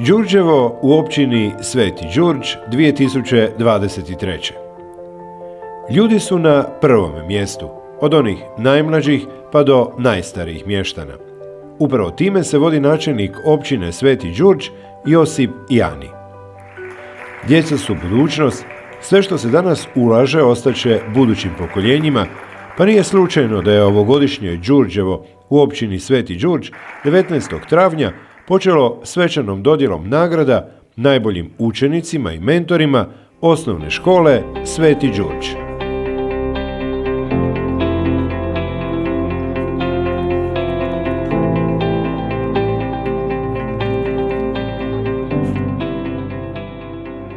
Đurđevo u općini Sveti Đurđ 2023. Ljudi su na prvom mjestu, od onih najmlađih pa do najstarijih mještana. Upravo time se vodi načelnik općine Sveti Đurđ Josip Jani. Djeca su budućnost, sve što se danas ulaže ostaće budućim pokoljenjima, pa nije slučajno da je ovogodišnje Đurđevo u općini Sveti Đurđ 19. travnja počelo svečanom dodjelom nagrada najboljim učenicima i mentorima osnovne škole Sveti Đurđ.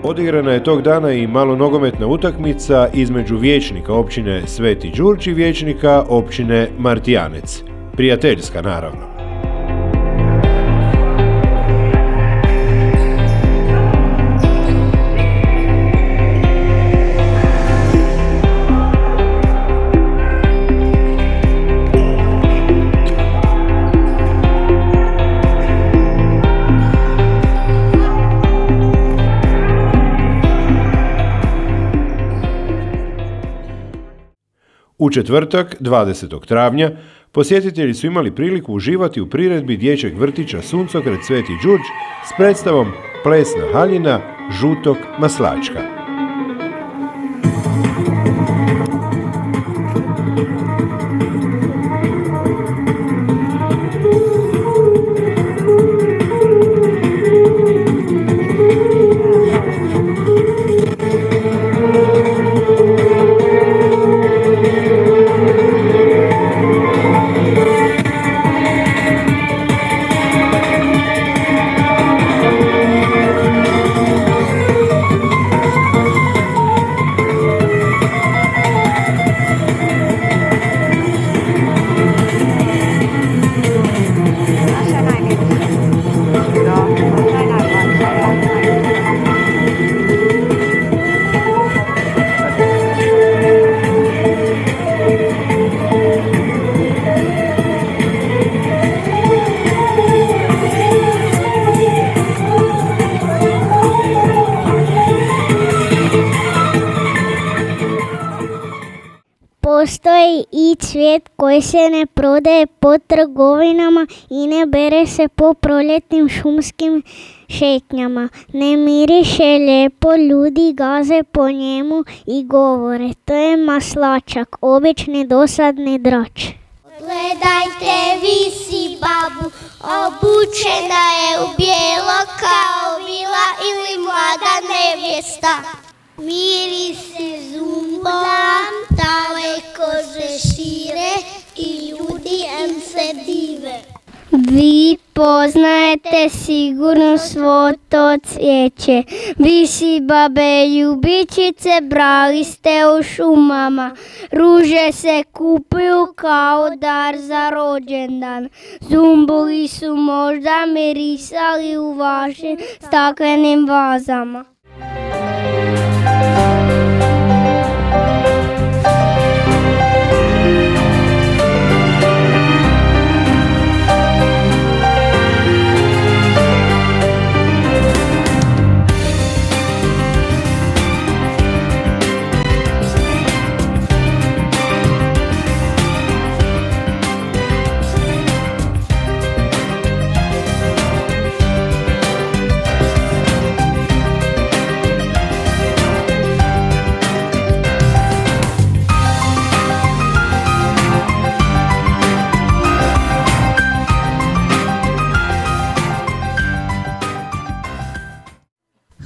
Odigrana je tog dana i malonogometna utakmica između vijećnika općine Sveti Đurđ i vijećnika općine Martijanec. Prijateljska, naravno. U četvrtak, 20. travnja, posjetitelji su imali priliku uživati u priredbi dječjeg vrtića Suncokret Sveti Đurđ s predstavom Plesna haljina žutog maslačka. Postoji i cvijet koji se ne prodaje po trgovinama i ne bere se po proljetnim šumskim šetnjama. Ne miriše lijepo, ljudi gaze po njemu i govore: to je maslačak, obični dosadni drač. Gledajte, visi babu, obučena je u bijelo kao vila ili mlada nevjesta. Mirisi zumbam, daleko se šire i ljudi em se dive. Vi poznajete sigurno svo to cvijeće. Vi si babe ljubičice, brali ste u šumama. Ruže se kupuju kao dar za rođendan. Zumbuli su možda mirisali u vašim staklenim vazama.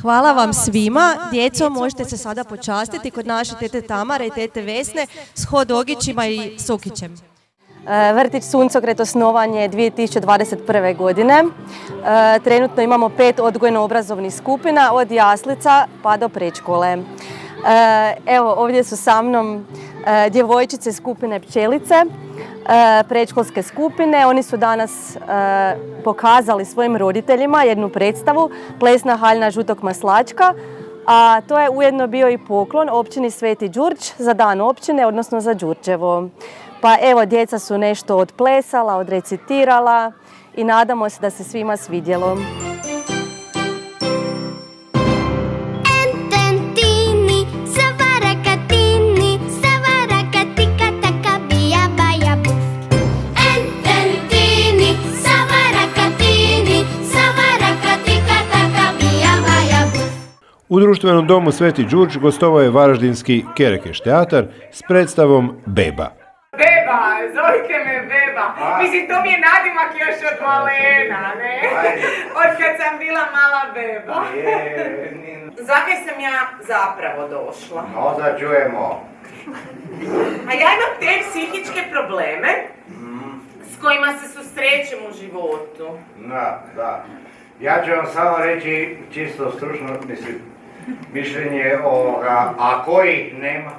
Hvala vam svima. Djeco, možete se sada počastiti kod naše tete Tamare i tete Vesne s hot dogićima i sokićem. Vrtić Suncokret osnovan je 2021. godine. Trenutno imamo 5 odgojno-obrazovnih skupina od jaslica pa do predškole. Evo, ovdje su sa mnom djevojčice skupine Pčelice, predškolske skupine. Oni su danas pokazali svojim roditeljima jednu predstavu Plesna haljina žutog maslačka, a to je ujedno bio i poklon općini Sveti Đurđ za dan općine, odnosno za Đurđevo. Pa evo, djeca su nešto odplesala, odrecitirala i nadamo se da se svima svidjelo. U društvenom domu Sveti Đurđ gostovao je varaždinski Kerekeš teatar s predstavom Beba. Beba, zovite me Beba. Mislim, to mi je nadimak još od malena, ne? Od kad sam bila mala beba. Zakaj sam ja zapravo došla? No, da čujemo. A ja imam te psihičke probleme s kojima se susrećem u životu. Da. Ja ću vam samo reći čisto stručno, mišljenje ovoga, a koji nema?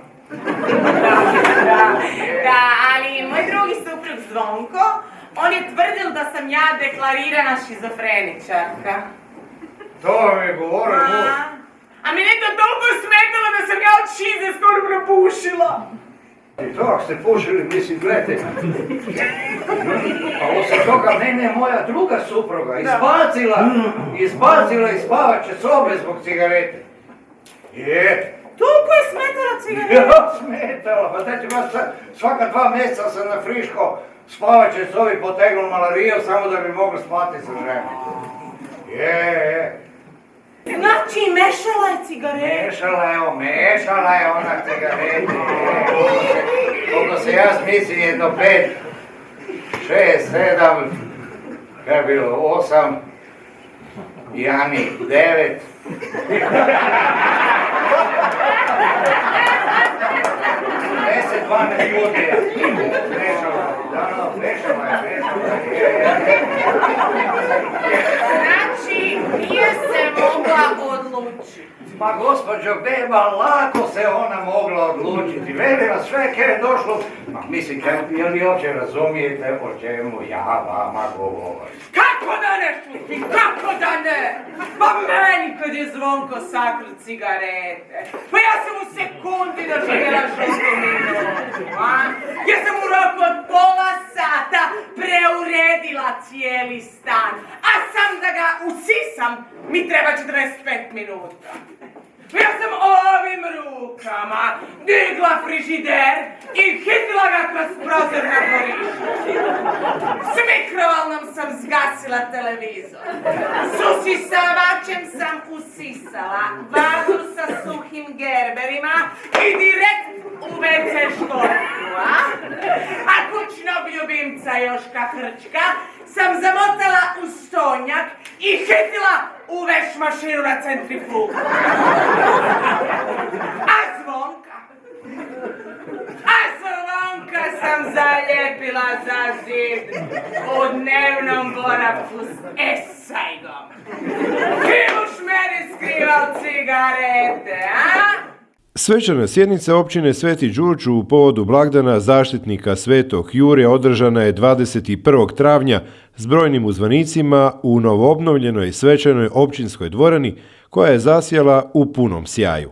Da, ali moj drugi suprug Zvonko, on je tvrdil da sam ja deklarirana šizofreničarka. To mi je govorio muž. A mene je to toliko smetalo da sam ja od šize skoro propušila. I to ako ste pušili, gledajte. A osim toga, mene je moja druga supruga izbacila iz spavače sobe zbog cigarete. Toliko je smetala cigareta? Ja, smetala, pa znači svaka 2 mjeseca sam na friško spavače sobi potegnuo malariju samo da bi mogli spati sa ženom. Znači, mešala je cigarete? Mešala je ona cigarete. Koliko se ja smislim, jedno 5, 6, 7, kaj je bilo, 8, Jani 9. 10-12 ljudi. Mešala je. Znači, nije se mogla odlučiti. Pa gospođo Beba, lako se ona mogla odlučiti. Veli vas sve kaj je došlo. Ma mislim, je li uopće razumijete o čemu ja vama govorim? Kako da ne šuti? Kako da ne? Pa meni kad je Zvonko sakrio cigarete. Pa ja sam u sekundi doživjela šutu minutu, a? Ja sam u roku od pola sata preuredila cijeli stan. A sam da ga usisam mi treba 45 minuta. Ja sam ovim rukama digla frižider i hitila ga kroz prozor na dvorištu. S mikrovalnom sam zgasila televizor. S usisavačem sam usisala vazu sa suhim gerberima i direkt u WC štorku, a kućnog ljubimca Joška Hrčka sam zamotala u stonjak i hitila u veš mašinu na centrifugu. A Zvonka sam zalijepila za zid u dnevnom boravku s Esajdom. Kimuš meni skrival cigarete, a? Svečana sjednica općine Sveti Đurđ u povodu blagdana zaštitnika Svetog Jure održana je 21. travnja s brojnim uzvanicima u novoobnovljenoj svečanoj općinskoj dvorani koja je zasjala u punom sjaju.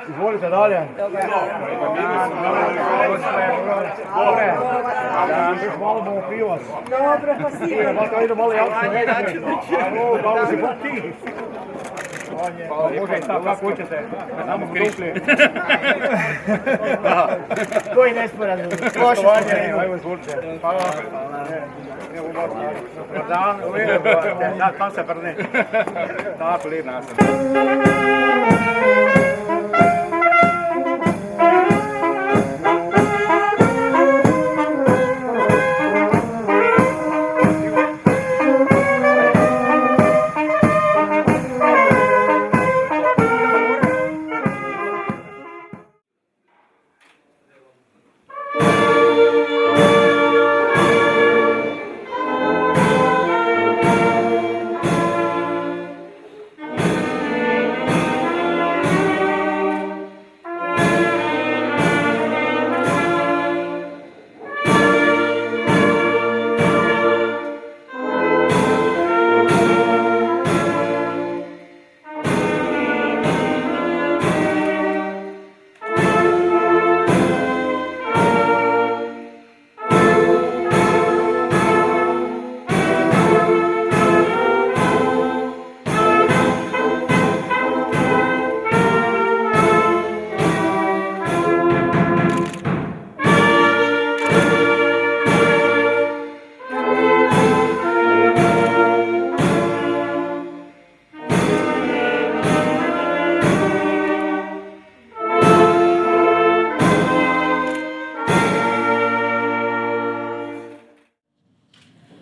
Izvolite dalje. Dobre. Još malo bomo piva. Dobro, pa si. Ide malo jasno. Malo si bok ti. Može i tako, kako hoćete. Samo dupli. Koji nesporazum? Poštovanje. Ajmo, izvolite. Hvala. Dan, tam se prne. Tako, lijep nasan.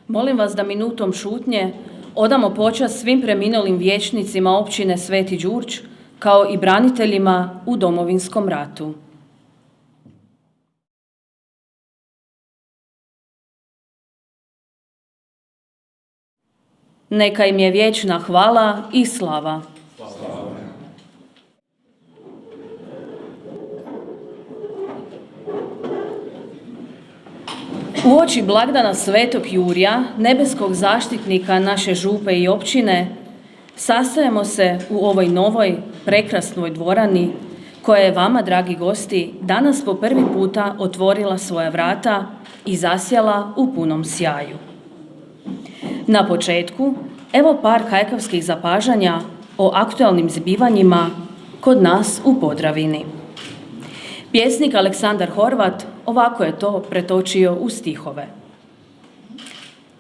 Molim vas da minutom šutnje odamo počast svim preminulim vijećnicima općine Sveti Đurđ, kao i braniteljima u Domovinskom ratu. Neka im je vječna hvala i slava. Uoči blagdana Svetog Jurija, nebeskog zaštitnika naše župe i općine, sastajemo se u ovoj novoj, prekrasnoj dvorani, koja je vama, dragi gosti, danas po prvi puta otvorila svoja vrata i zasjala u punom sjaju. Na početku, evo par kajkavskih zapažanja o aktualnim zbivanjima kod nas u Podravini. Pjesnik Aleksandar Horvat ovako je to pretočio u stihove.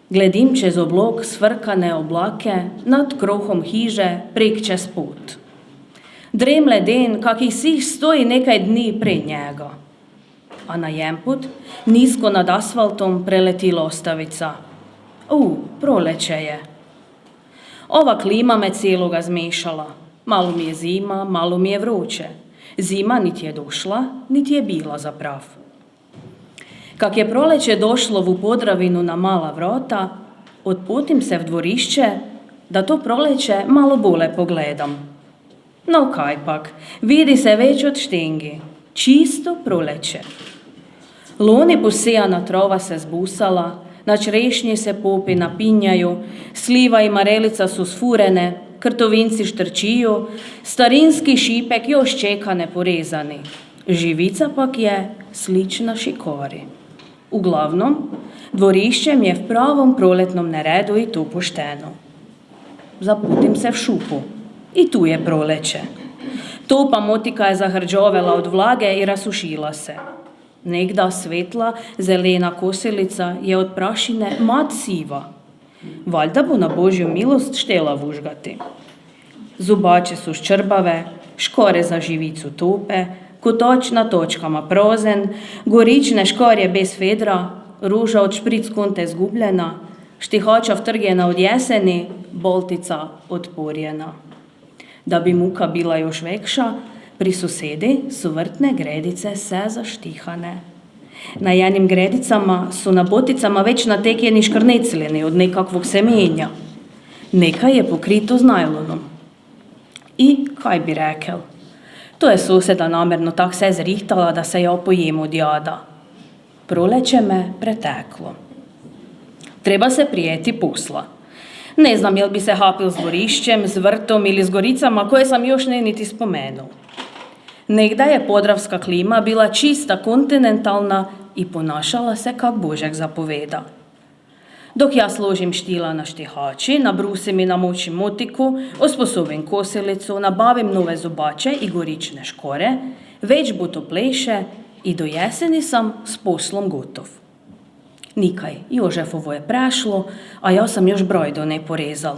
Gledim čez oblok svrkane oblake, nad krohom hiže prek čez put. Dremle den, kakih sih stoji nekaj dni pre njega. A na jemput, nisko nad asfaltom preleti lostavica. Proleće je. Ova klima me cijeloga zmešala. Malo mi je zima, malo mi je vruće. Zima niti je došla, niti je bila zaprav. Kak je proleće došlo u Podravinu na mala vrata, otputim se v dvorišće, da to proleće malo bole pogledam. No kajpak, vidi se već od štengi, čisto proleće. Loni posijana trova se zbusala, na črešnji se popi napinjaju, sliva i marelica su sfurene, krtovinci štrčiju, starinski šipek još čeka neporezani. Živica pak je slična šikori. Uglavnom, dvorišće mi je v pravom proletnom neredu i tu pošteno. Zaputim se v šupu. I tu je proleće. Topa motika je zahrđovela od vlage i rasušila se. Negda svetla, zelena kosilica je od prašine mat siva. Valjda bo na Božju milost štela vužgati. Zubače su ščrbave, škore za živicu tope, kotoč na točkama prozen, gorične škorje bez fedra, ruža od špric kunte zgubljena, štihača vtrgjena od jeseni, boltica odporjena. Da bi muka bila još vekša, pri susedi su vrtne gredice se zaštihane. Na jenim gredicama su na boticama već natekjeni škrnecileni od nekakvog semenja. Nekaj je pokrito z najlonom. I kaj bi rekel? To je soseda namerno tak se zrihtala, da se ja pojem od jada. Proleće me preteklo. Treba se prijeti posla. Ne znam jel bi se hapil s dvorišćem, s vrtom ili s goricama koje sam još ne niti spomenuo. Negda je podravska klima bila čista kontinentalna i ponašala se kak Božek zapoveda. Dok ja složim štila na štihači, nabrusim i namočim motiku, osposobim kosilicu, nabavim nove zubače i gorične škore, već bo to pleše i do jeseni sam s poslom gotov. Nikaj, Jožefovo je prešlo, a ja sam još brojdo ne porezal.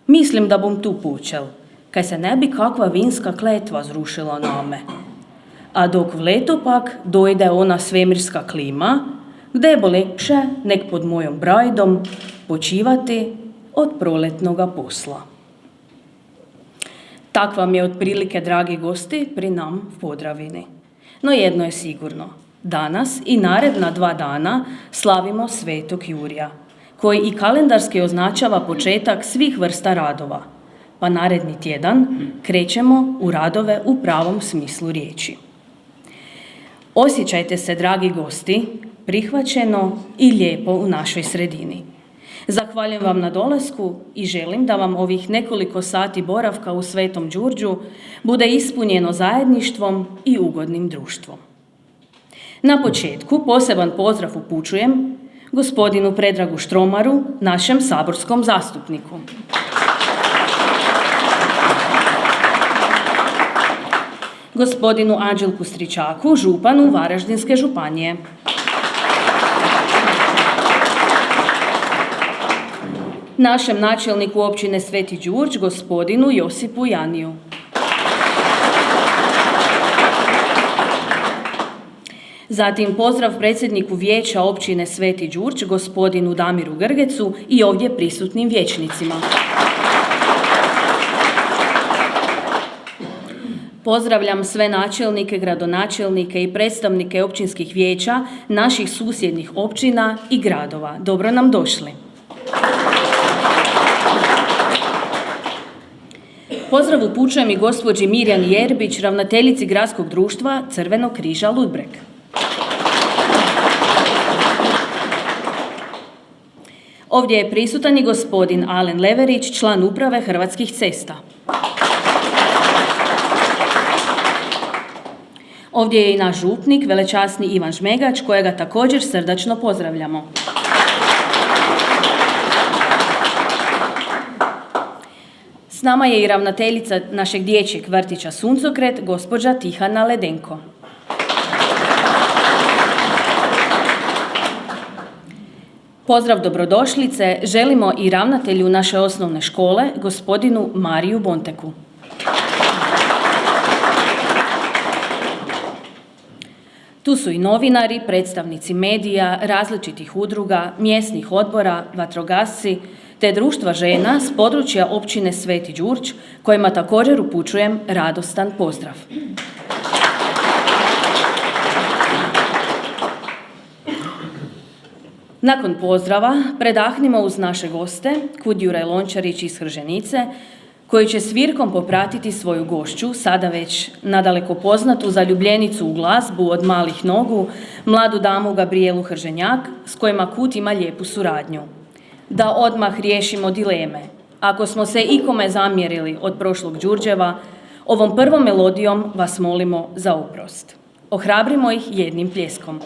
Mislim da bom tu počel, kaj se ne bi kakva vinska kletva zrušila name. A dok v leto pak dojde ona svemirska klima, gde bo lepše nek pod mojom brajdom počivati od proletnoga posla. Tak vam je otprilike, dragi gosti, pri nam v Podravini. No jedno je sigurno, danas i naredna 2 dana slavimo Svetog Jurija, koji i kalendarski označava početak svih vrsta radova, pa naredni tjedan krećemo u radove u pravom smislu riječi. Osjećajte se, dragi gosti, prihvaćeno i lijepo u našoj sredini. Zahvaljujem vam na dolasku i želim da vam ovih nekoliko sati boravka u Svetom Đurđu bude ispunjeno zajedništvom i ugodnim društvom. Na početku poseban pozdrav upućujem gospodinu Predragu Štromaru, našem saborskom zastupniku. Gospodinu Anđelku Stričaku, županu Varaždinske županije. Našem načelniku općine Sveti Đurđ, gospodinu Josipu Janiju. Zatim pozdrav predsjedniku vijeća općine Sveti Đurđ, gospodinu Damiru Grgecu i ovdje prisutnim vijećnicima. Pozdravljam sve načelnike, gradonačelnike i predstavnike općinskih vijeća naših susjednih općina i gradova. Dobro nam došli. Pozdrav upućujem i gospođi Mirjani Jerbić, ravnateljici Gradskog društva Crvenog križa Ludbreg. Ovdje je prisutan i gospodin Alen Leverić, član uprave Hrvatskih cesta. Ovdje je i naš župnik, velečasni Ivan Žmegač, kojega također srdačno pozdravljamo. S nama je i ravnateljica našeg dječjeg vrtića Suncokret, gospođa Tihana Ledenko. Pozdrav dobrodošlice želimo i ravnatelju naše osnovne škole, gospodinu Mariju Bonteku. Tu su i novinari, predstavnici medija, različitih udruga, mjesnih odbora, vatrogasci, te društva žena s područja općine Sveti Đurđ, kojima također upućujem radostan pozdrav. Nakon pozdrava predahnimo uz naše goste, kud Juraj Lončarić iz Hrženice, koji će svirkom popratiti svoju gošću, sada već nadaleko poznatu zaljubljenicu u glazbu od malih nogu, mladu damu Gabrielu Hrženjak, s kojima Kut ima lijepu suradnju. Da odmah riješimo dileme. Ako smo se ikome zamjerili od prošlog Đurđeva, ovom prvom melodijom vas molimo za oprost. Ohrabrimo ih jednim pljeskom.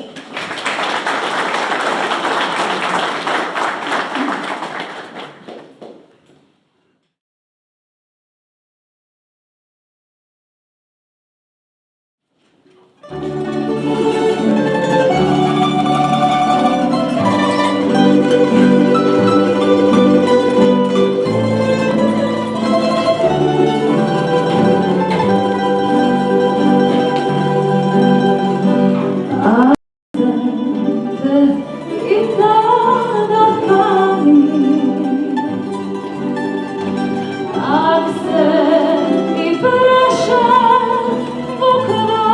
Ak se i preše v okna,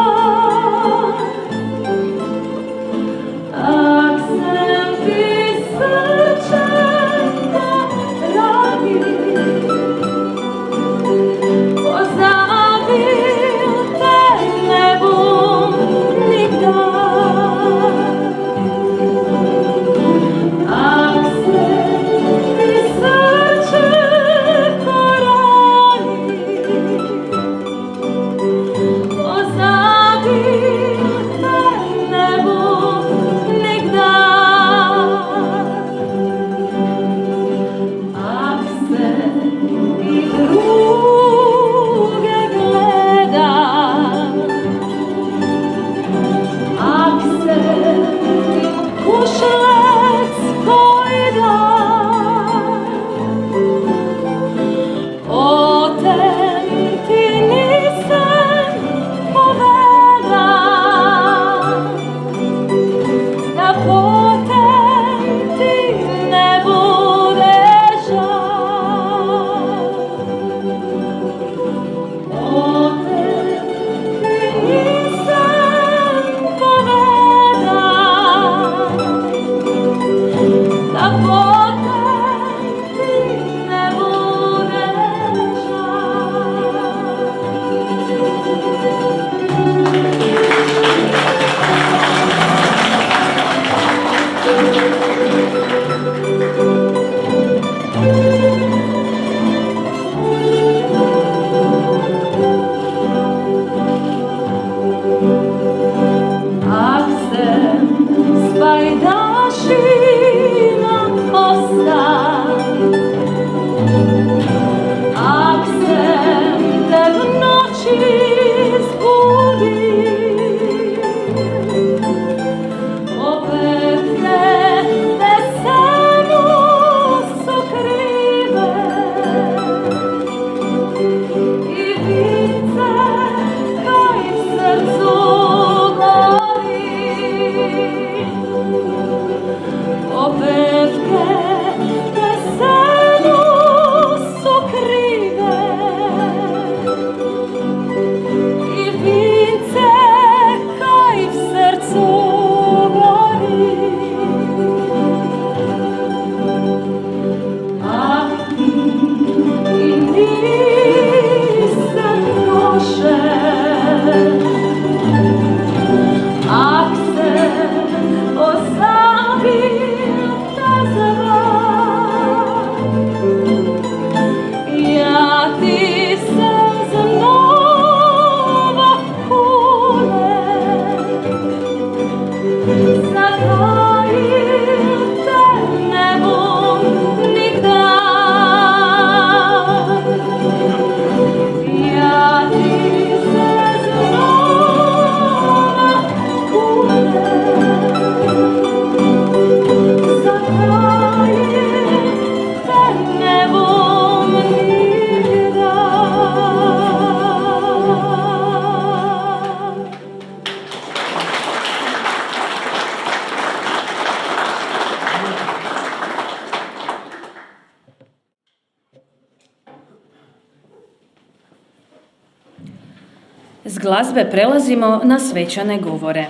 S glazbe prelazimo na svečane govore.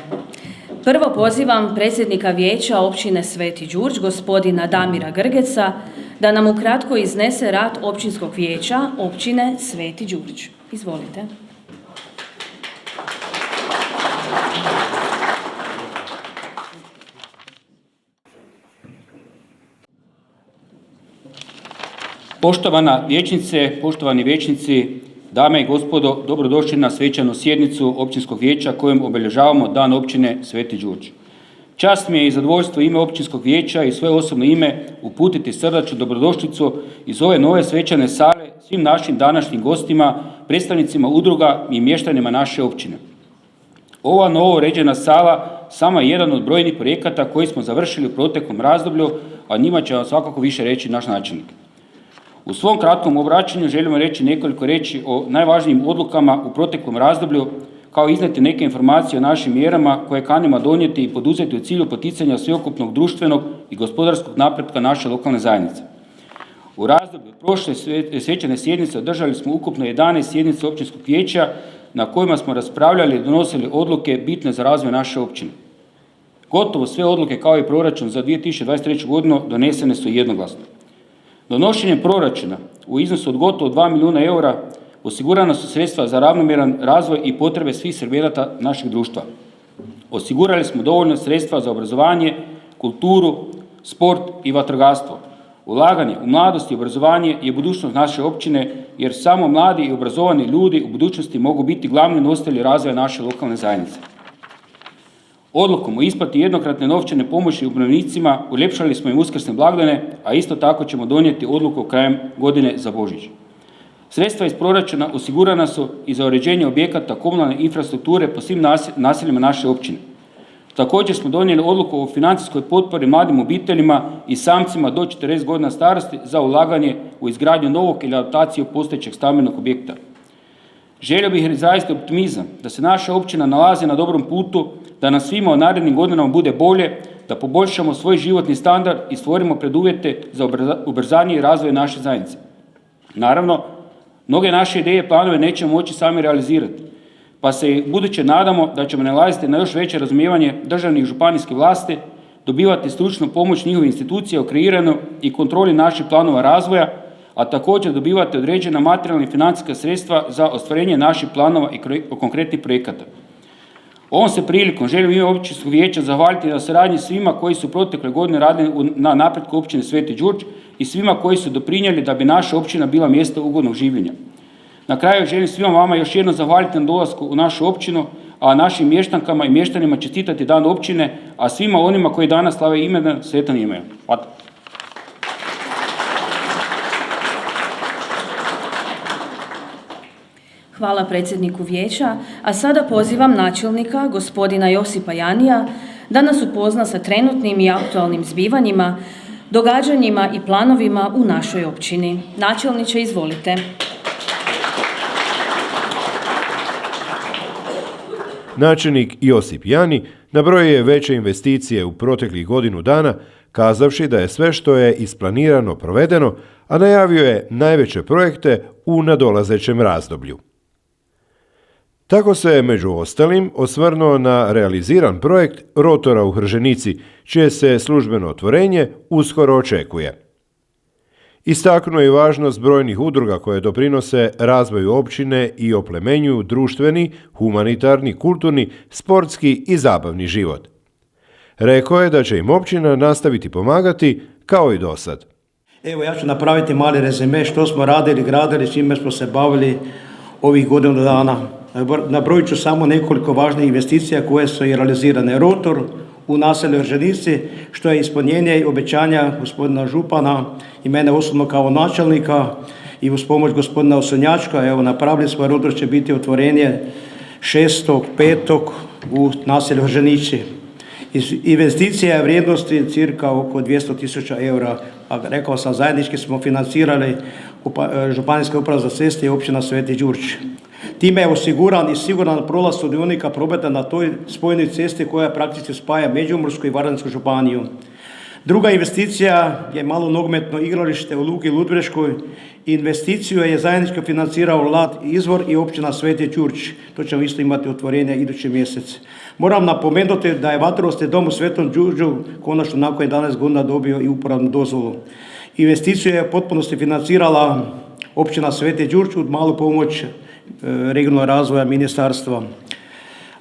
Prvo pozivam predsjednika vijeća općine Sveti Đurđ, gospodina Damira Grgeca, da nam ukratko iznese rad općinskog vijeća općine Sveti Đurđ. Izvolite. Poštovana vijećnice, poštovani vijećnici, dame i gospodo, dobrodošli na svečanu sjednicu općinskog vijeća kojom obilježavamo Dan općine Sveti Đurđ. Čast mi je i zadovoljstvo ime općinskog vijeća i svoje osobno ime uputiti srdačnu dobrodošlicu iz ove nove svečane sale svim našim današnjim gostima, predstavnicima udruga i mještanima naše općine. Ova novo uređena sala samo je jedan od brojnih projekata koji smo završili u proteklom razdoblju, a njima će vam svakako više reći naš načelnik. U svom kratkom obraćanju želimo reći nekoliko riječi o najvažnijim odlukama u proteklom razdoblju, kao iznijeti neke informacije o našim mjerama koje kanimo donijeti i poduzeti u cilju poticanja sveukupnog društvenog i gospodarskog napretka naše lokalne zajednice. U razdoblju prošle svečane sjednice održali smo ukupno 11 sjednica općinskog vijeća na kojima smo raspravljali i donosili odluke bitne za razvoj naše općine. Gotovo sve odluke kao i proračun za 2023. godinu donesene su jednoglasno. Donošenjem proračuna u iznosu od gotovo 2 milijuna eura osigurana su sredstva za ravnomjeran razvoj i potrebe svih segmenata našeg društva. Osigurali smo dovoljno sredstva za obrazovanje, kulturu, sport i vatrogastvo. Ulaganje u mladost i obrazovanje je budućnost naše općine, jer samo mladi i obrazovani ljudi u budućnosti mogu biti glavni nositelji razvoja naše lokalne zajednice. Odlukom o isplati jednokratne novčane pomoći umirovljenicima uljepšali smo im uskrsne blagdane, a isto tako ćemo donijeti odluku krajem godine za Božić. Sredstva iz proračuna osigurana su i za uređenje objekata komunalne infrastrukture po svim naseljima naše općine. Također smo donijeli odluku o financijskoj potpori mladim obiteljima i samcima do 40 godina starosti za ulaganje u izgradnju novog ili adaptaciju postojećeg stambenog objekta. Želio bih izraziti optimizam da se naša općina nalazi na dobrom putu, da nam svima u narednim godinama bude bolje, da poboljšamo svoj životni standard i stvorimo preduvjete za ubrzaniji razvoj naše zajednice. Naravno, mnoge naše ideje i planove nećemo moći sami realizirati, pa se i buduće nadamo da ćemo nalaziti na još veće razumijevanje državnih i županijskih vlasti, dobivati stručnu pomoć njihovih institucija u kreiranju i kontroli naših planova razvoja, a također dobivati određena materijalna i financijska sredstva za ostvarenje naših planova i konkretnih projekata. Ovom se prilikom želim ime općinskog vijeća zahvaliti na suradnji svima koji su protekle godine radili na napretku općine Sveti Đurđ i svima koji su doprinijeli da bi naša općina bila mjesto ugodnog življenja. Na kraju želim svima vama još jednom zahvaliti na dolasku u našu općinu, a našim mještankama i mještanima čestitati dan općine, a svima onima koji danas slave imendan sretan ime. Hvala. Hvala predsjedniku vijeća, a sada pozivam načelnika, gospodina Josipa Janija, da nas upozna sa trenutnim i aktualnim zbivanjima, događanjima i planovima u našoj općini. Načelniče, izvolite. Načelnik Josip Jani nabrojio je veće investicije u proteklih godinu dana, kazavši da je sve što je isplanirano provedeno, a najavio je najveće projekte u nadolazećem razdoblju. Tako se, među ostalim, osvrnuo na realiziran projekt rotora u Hrženici, čije se službeno otvorenje uskoro očekuje. Istaknuo je važnost brojnih udruga koje doprinose razvoju općine i oplemenjuju društveni, humanitarni, kulturni, sportski i zabavni život. Rekao je da će im općina nastaviti pomagati kao i dosad. Evo, ja ću napraviti mali rezime što smo radili, gradili, čime smo se bavili ovih godinu dana. Nabrojit ću samo nekoliko važnih investicija koje su i realizirane. Rotor u naselju Erženici, što je ispunjenje i obećanja gospodina župana i mene osobno kao načelnika i uz pomoć gospodina Osonjačka. Evo, napravili smo, rotor će biti otvorenje 6.5. u naselju Erženici. Investicija je vrijednosti cirka oko 200.000 eura, a rekao sam, zajednički smo financirali Županijska uprava za ceste i općina Sveti Đurđ. Time je osiguran i siguran prolaz sudionika prometa na toj spojnoj cesti koja praktički spaja Međimursku i Varaždinsku županiju. Druga investicija je malo nogometno igralište u Luki Ludbreškoj. Investiciju je zajednički financirao LAT Izvor i općina Sveti Đurđ. To ćemo isto imati otvorenje idući mjesec. Moram napomenuti da je vatrogasni dom u Svetom Đurđu konačno nakon 11 godina dobio i uporabnu dozvolu. Investiciju je u potpunosti financirala općina Sveti Đurđ uz malu pomoć regionalnog razvoja ministarstva.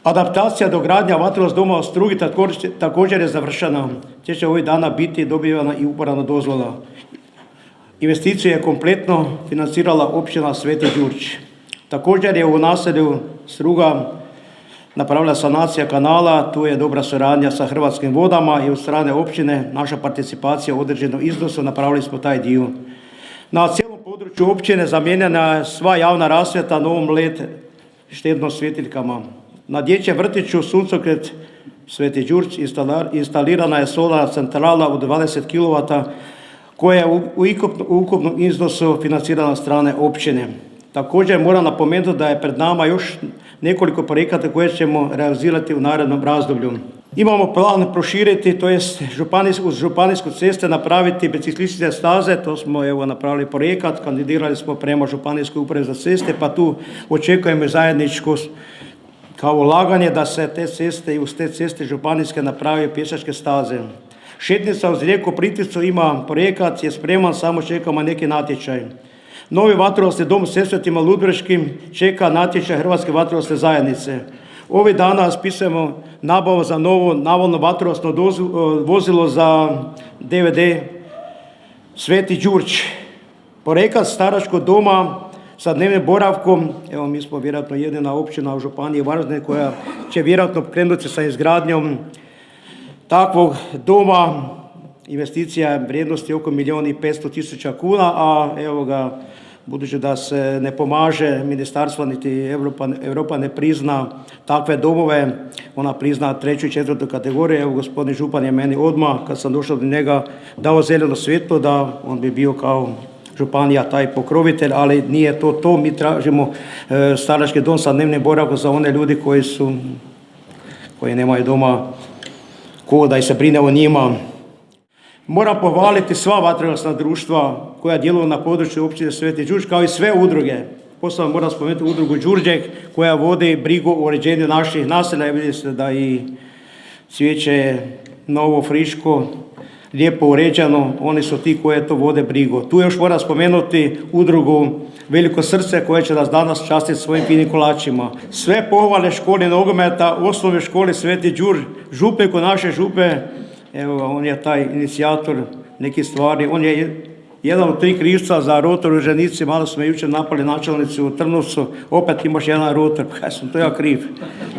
Adaptacija dogradnja vatrogasnog doma u Strugi također je završena, te će ovih dana biti dobivana i uporabna dozvola. Investiciju je kompletno financirala općina Sveti Đurđ. Također je u naselju Struga napravila sanacija kanala, tu je dobra suradnja sa Hrvatskim vodama i od strane općine naša participacija u određenom iznosu, napravili smo taj dio. Na cijelom području općine zamijenjena je sva javna rasvjeta novom LED štednom svjetiljkama. Na dječjem vrtiću Suncokret Sveti Đurđ instalirana je solarna centrala od 20 kW koja je u ukupnom iznosu financirana od strane općine. Također moram napomenuti da je pred nama još nekoliko projekata koje ćemo realizirati u narednom razdoblju. Imamo plan proširiti, to jest uz županijsku ceste napraviti biciklističke staze, to smo napravili projekat, kandidirali smo prema Županijskoj upravi za ceste, pa tu očekujemo zajedničko kao ulaganje da se te ceste i uz te ceste županijske naprave pješačke staze. Šetnica uz rijeku Plitvicu ima projekat, je spreman, samo čekamo neki natječaj. Novi vatrogasni dom u Sesvetima Ludbreškim čeka natječaj Hrvatske vatrogasne zajednice. Ovih dana raspisujemo nabavu za novo navalno vatrogasno vozilo za DVD Sveti Đurđ. Projekat staračkog doma sa dnevnim boravkom, evo mi smo vjerojatno jedina općina u županiji Varaždine koja će vjerojatno krenuti sa izgradnjom takvog doma. Investicija vrijednosti oko 1.500.000 kuna, a evo ga, budući da se ne pomaže ministarstva niti Europa ne prizna takve domove, ona prizna 3. i 4. kategoriju. Evo, gospodin župan je meni odmah, kad sam došao do njega, dao zeleno svjetlo da on bi bio kao županija taj pokrovitelj, ali nije to. Mi tražimo starački dom sa dnevnim boravkom za one ljudi koji nemaju doma ko da se brine o njima. Moram pohvaliti sva vatrogasna društva koja djeluju na području općine Sveti Đurđ, kao i sve udruge. Posebno moram spomenuti udrugu Đurđek koja vodi brigu o uređenju naših naselja. Vidite se da i cvijeće je novo, friško, lijepo uređeno. Oni su ti koji to vode brigu. Tu još moram spomenuti udrugu Veliko srce koja će nas danas častiti svojim finim kolačima. Sve pohvale školi nogometa, osnovne škole Sveti Đurđ, župniku naše župe. Evo, on je taj inicijator nekih stvari. On je jedan od 3 krivca za rotor u Erženici. Malo smo jučer napali načelnicu u Trnovcu. Opet imaš jedan rotor. Kaj sam to ja kriv?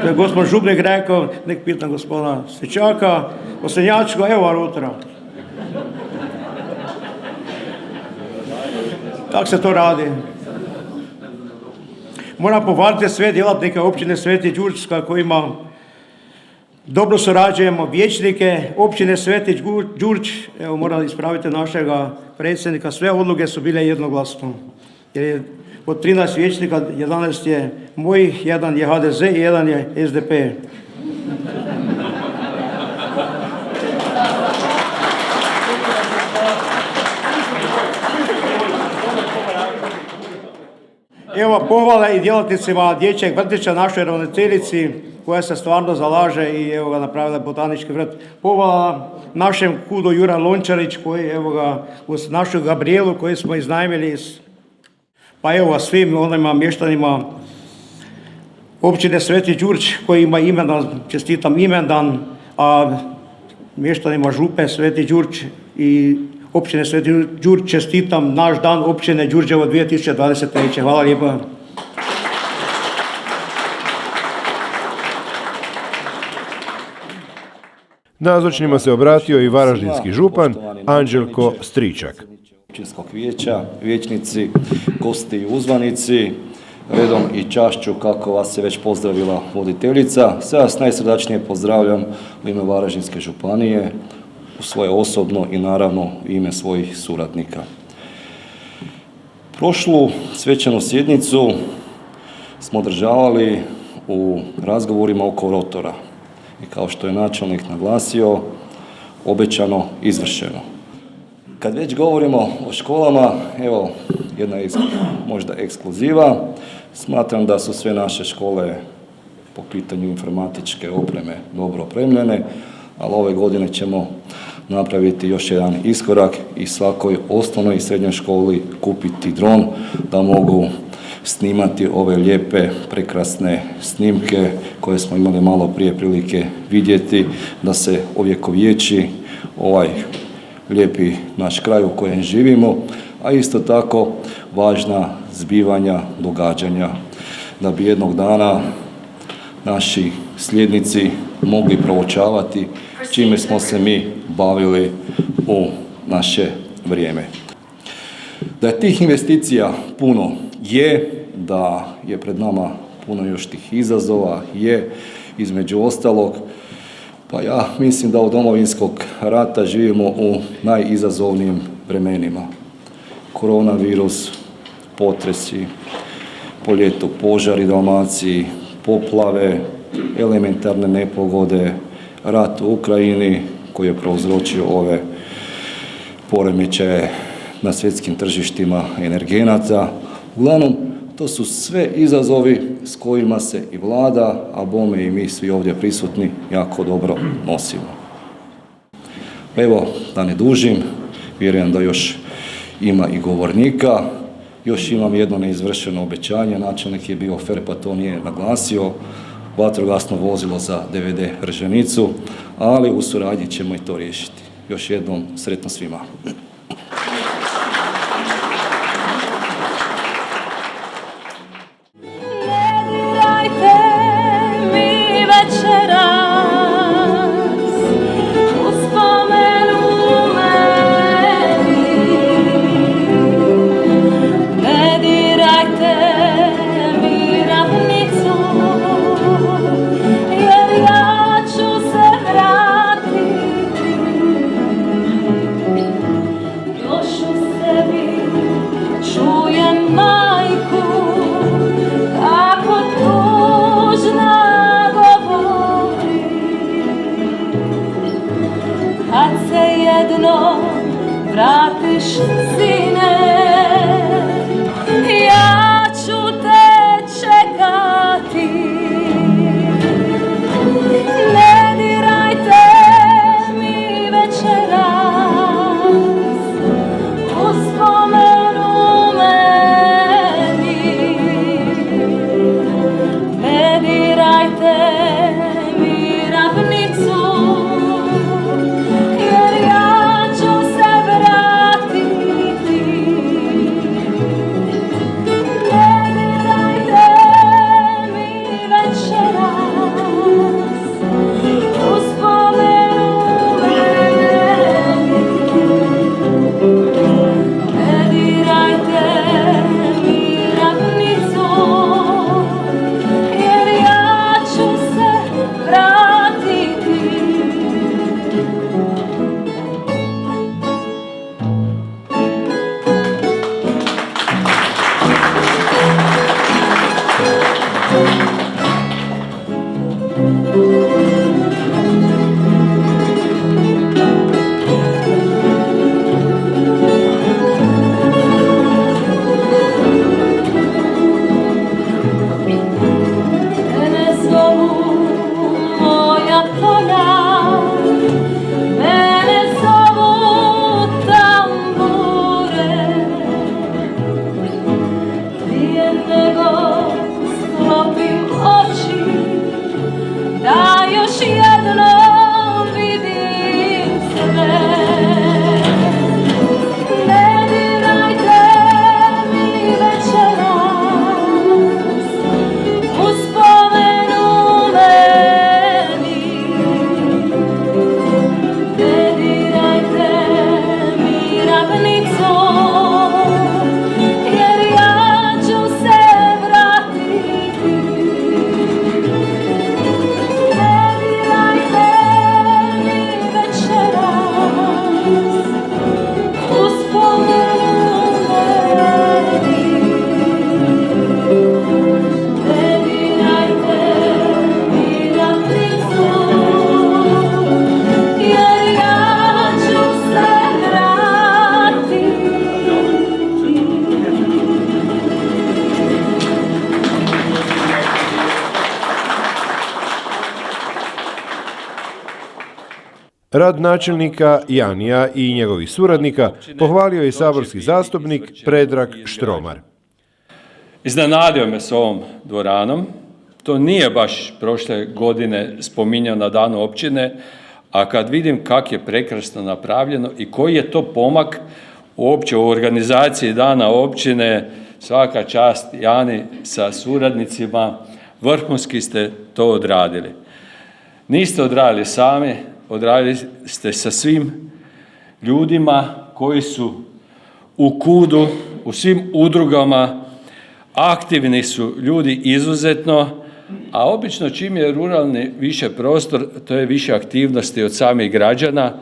To je gospodin župnik rekao, nek pitam gospodina Sečaka, Osonjačka, evo rotora. Tako se to radi. Moram pohvaliti sve djelatnike općine Sveti Đurđ s kojima dobro surađujemo, vijećnike općine Sveti Đurđ. Evo, moram ispraviti našega predsjednika, sve odluke su bile jednoglasno. Jer je od 13 vijećnika 11 je mojih, 1 je HDZ i 1 je SDP. Evo, pohvale i djelatnicima dječjeg vrtića našoj ravnateljici koja se stvarno zalaže i evo ga napravila botanički vrt. Pohvala našem kudu Jura Lončarić koji evo ga uz našu Gabrielu koju smo iznajmili. Pa evo svim onima mještanima općine Sveti Đurđ koji ima imendan, čestitam imendan, a mještanima župe Sveti Đurđ i općine Sveti Đurđ čestitam naš dan općine Đurđevo 2023. Hvala lijepa. Nazočnima se obratio i varaždinski župan Anđelko Stričak. Općinskog vijeća, vijećnici, gosti i uzvanici, redom i čašću kako vas je već pozdravila voditeljica. Sve vas najsrdačnije pozdravljam u ime Varaždinske županije, u svoje osobno i naravno u ime svojih suradnika. Prošlu svečanu sjednicu smo održavali u razgovorima oko rotora. I kao što je načelnik naglasio, obećano, izvršeno. Kad već govorimo o školama, evo jedna možda ekskluziva. Smatram da su sve naše škole po pitanju informatičke opreme dobro opremljene, ali ove godine ćemo napraviti još jedan iskorak i svakoj osnovnoj i srednjoj školi kupiti dron da mogu snimati ove lijepe, prekrasne snimke koje smo imali malo prije prilike vidjeti, da se ovjekovječi ovaj lijepi naš kraj u kojem živimo, a isto tako važna zbivanja, događanja, da bi jednog dana naši sljednici mogli proučavati čime smo se mi bavili u naše vrijeme. Da je tih investicija puno je, da je pred nama puno još tih izazova je, između ostalog, pa ja mislim da od Domovinskog rata živimo u najizazovnijim vremenima. Koronavirus, potresi, po ljetu požari u Dalmaciji, poplave, elementarne nepogode, rat u Ukrajini koji je prouzročio ove poremećaje na svjetskim tržištima energenata. Uglavnom, to su sve izazovi s kojima se i vlada, a bome i mi svi ovdje prisutni jako dobro nosimo. Evo, da ne dužim, vjerujem da još ima i govornika. Još imam jedno neizvršeno obećanje, načelnik je bio fer pa to nije naglasio, vatrogasno vozilo za DVD Rženicu, ali u suradnji ćemo i to riješiti. Još jednom sretno svima. Rad načelnika Janija i njegovih suradnika pohvalio je saborski zastupnik Predrag Štromar. Iznenadio me s ovom dvoranom. To nije baš prošle godine spominjao na danu općine, a kad vidim kak je prekrasno napravljeno i koji je to pomak uopće u organizaciji dana općine, svaka čast Jani sa suradnicima, vrhunski ste to odradili. Niste odradili sami, odradili ste sa svim ljudima koji su u KUD-u, u svim udrugama, aktivni su ljudi izuzetno, a obično čim je ruralni više prostor, to je više aktivnosti od samih građana,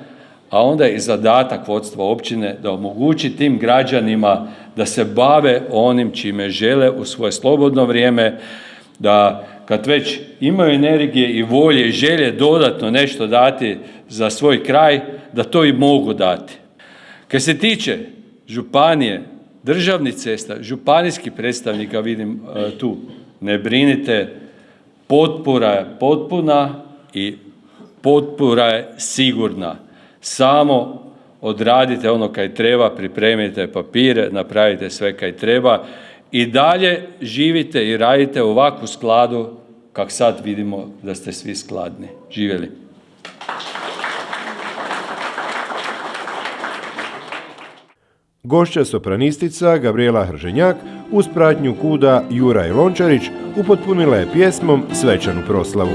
a onda je i zadatak vodstva općine da omogući tim građanima da se bave onim čime žele u svoje slobodno vrijeme, da kad već imaju energije i volje i želje dodatno nešto dati za svoj kraj, da to i mogu dati. Kad se tiče županije, državnih cesta, županijskih predstavnika vidim tu, ne brinite, potpora je potpuna i potpora je sigurna. Samo odradite ono kaj treba, pripremite papire, napravite sve kaj treba i dalje živite i radite ovakvu skladu kak sad vidimo da ste svi skladni. Živjeli! Gošća sopranistica Gabriela Hrženjak uz pratnju KUD-a Juraj Lončarić upotpunila je pjesmom svečanu proslavu.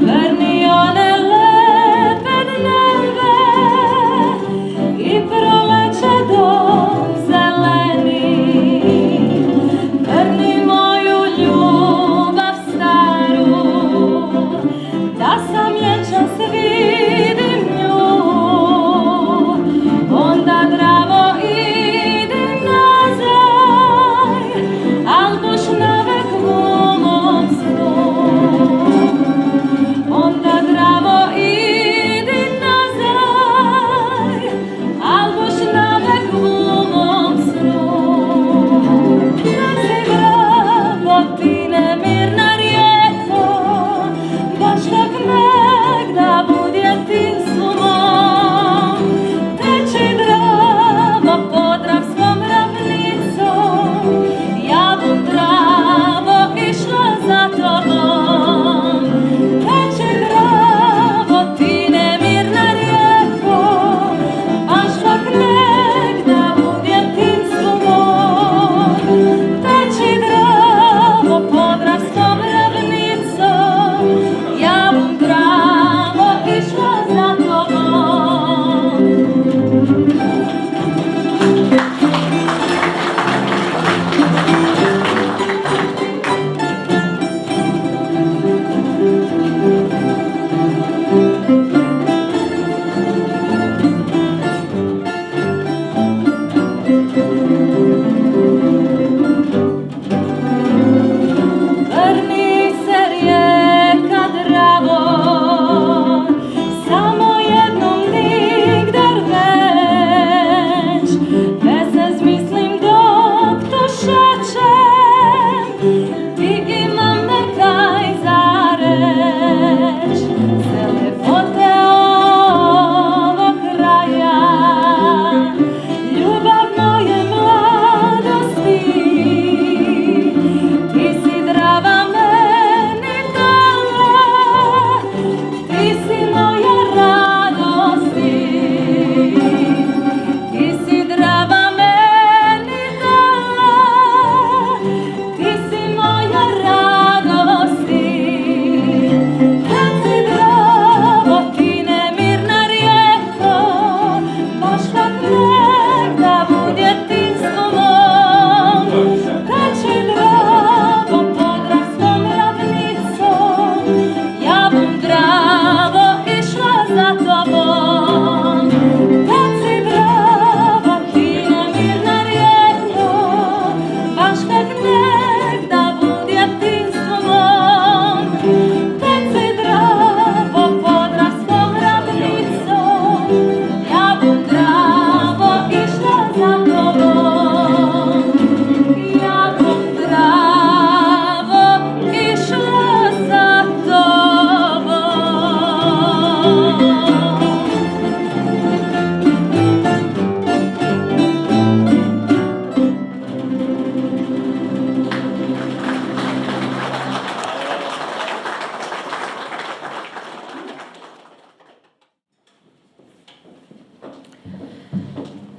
Verni one lepe dneve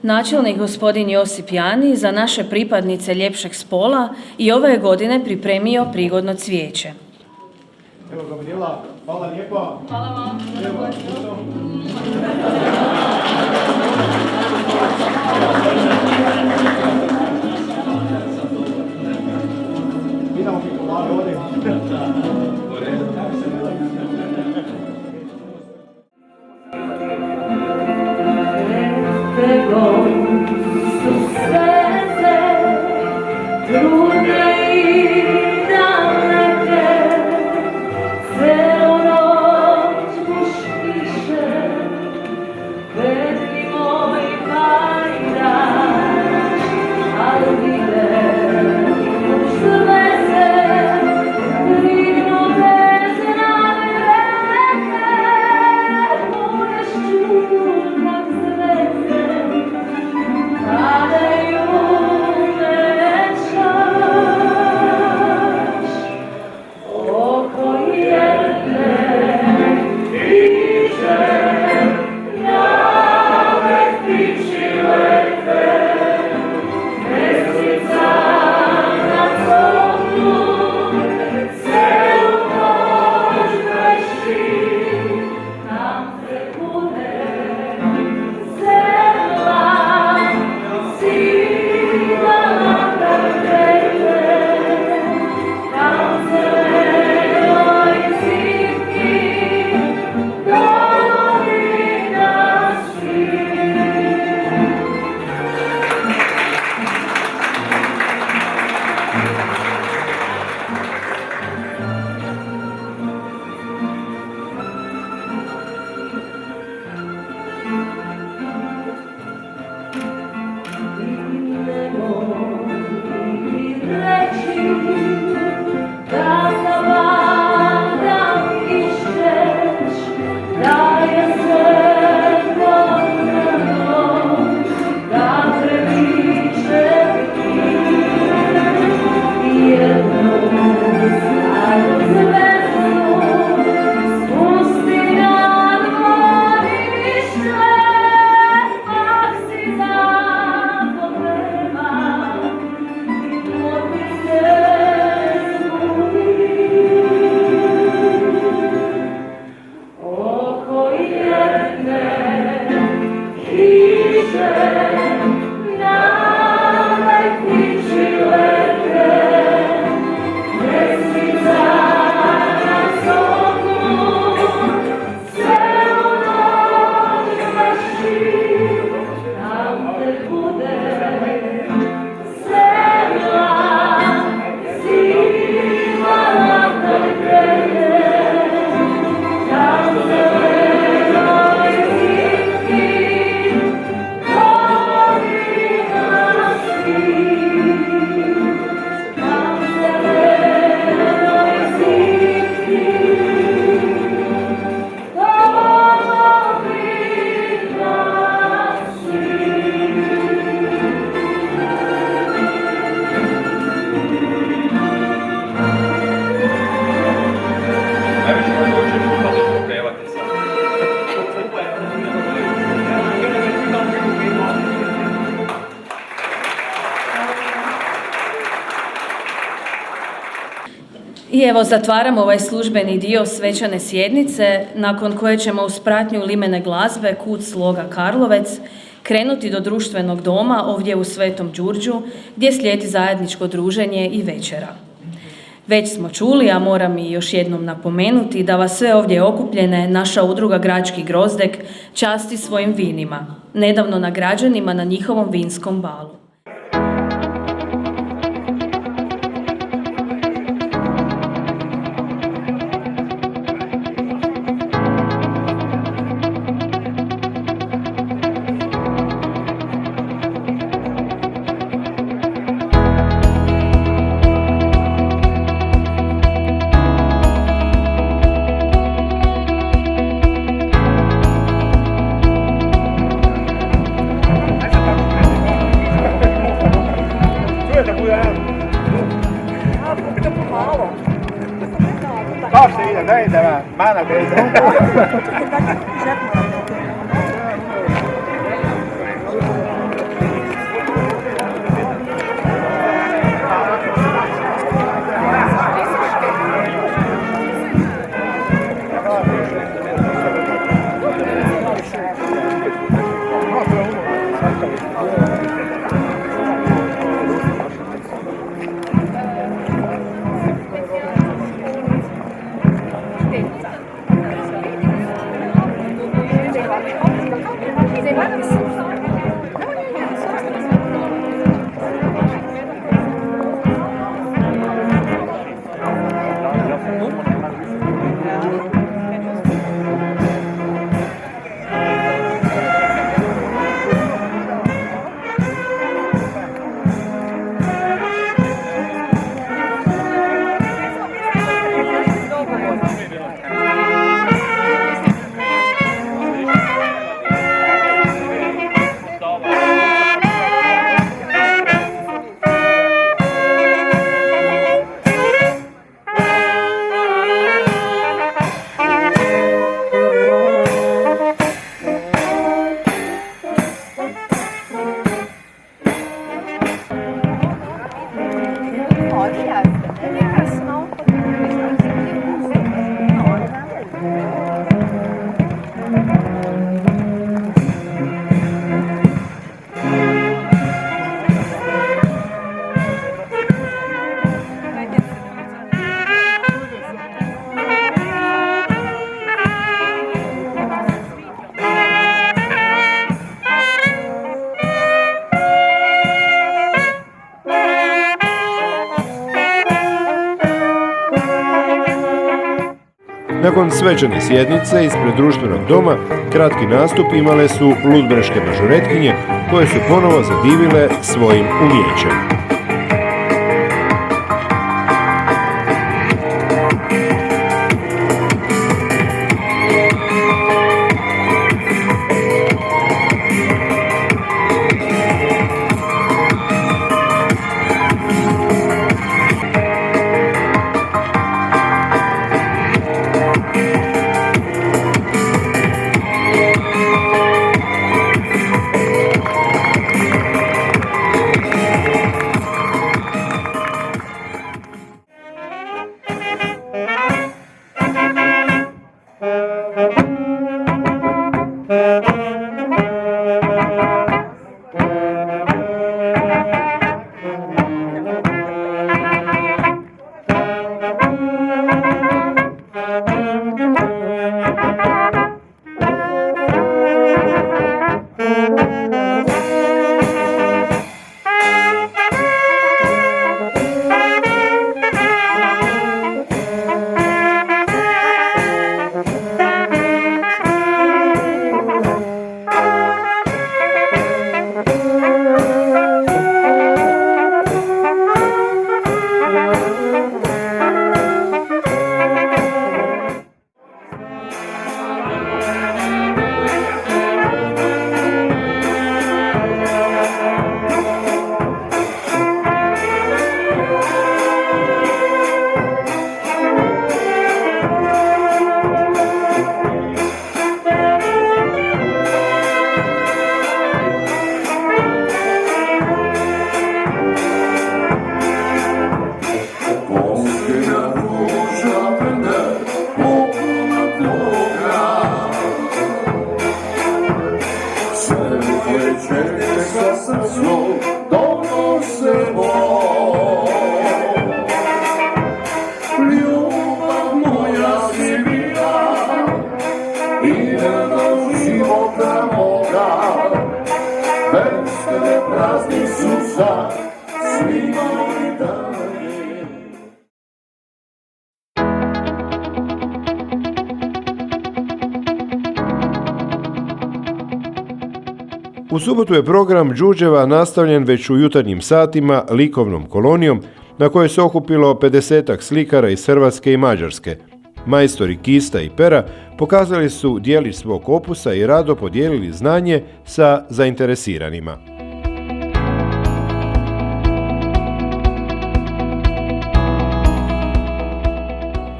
Načelnik gospodin Josip Jani za naše pripadnice ljepšeg spola i ove je godine pripremio prigodno cvijeće. Evo Gabriela, hvala lijepa. Hvala vam. Idemo mi polare ovdje. I evo zatvaramo ovaj službeni dio svečane sjednice, nakon koje ćemo uz pratnju limene glazbe KUD Sloga Karlovec krenuti do društvenog doma ovdje u Svetom Đurđu, gdje slijedi zajedničko druženje i večera. Već smo čuli, a moram i još jednom napomenuti, da vas sve ovdje okupljene naša udruga Grački Grozdek časti svojim vinima, nedavno nagrađenima na njihovom vinskom balu. Kao se ide, daj da mana bez. Nakon svečane sjednice ispred društvenog doma, kratki nastup imale su ludbreške mažoretkinje koje su ponovo zadivile svojim umijećem. U subotu je program Đurđeva nastavljen već u jutarnjim satima likovnom kolonijom na kojoj se okupilo 50-ak slikara iz Hrvatske i Mađarske. Majstori kista i pera pokazali su djelić svog opusa i rado podijelili znanje sa zainteresiranima.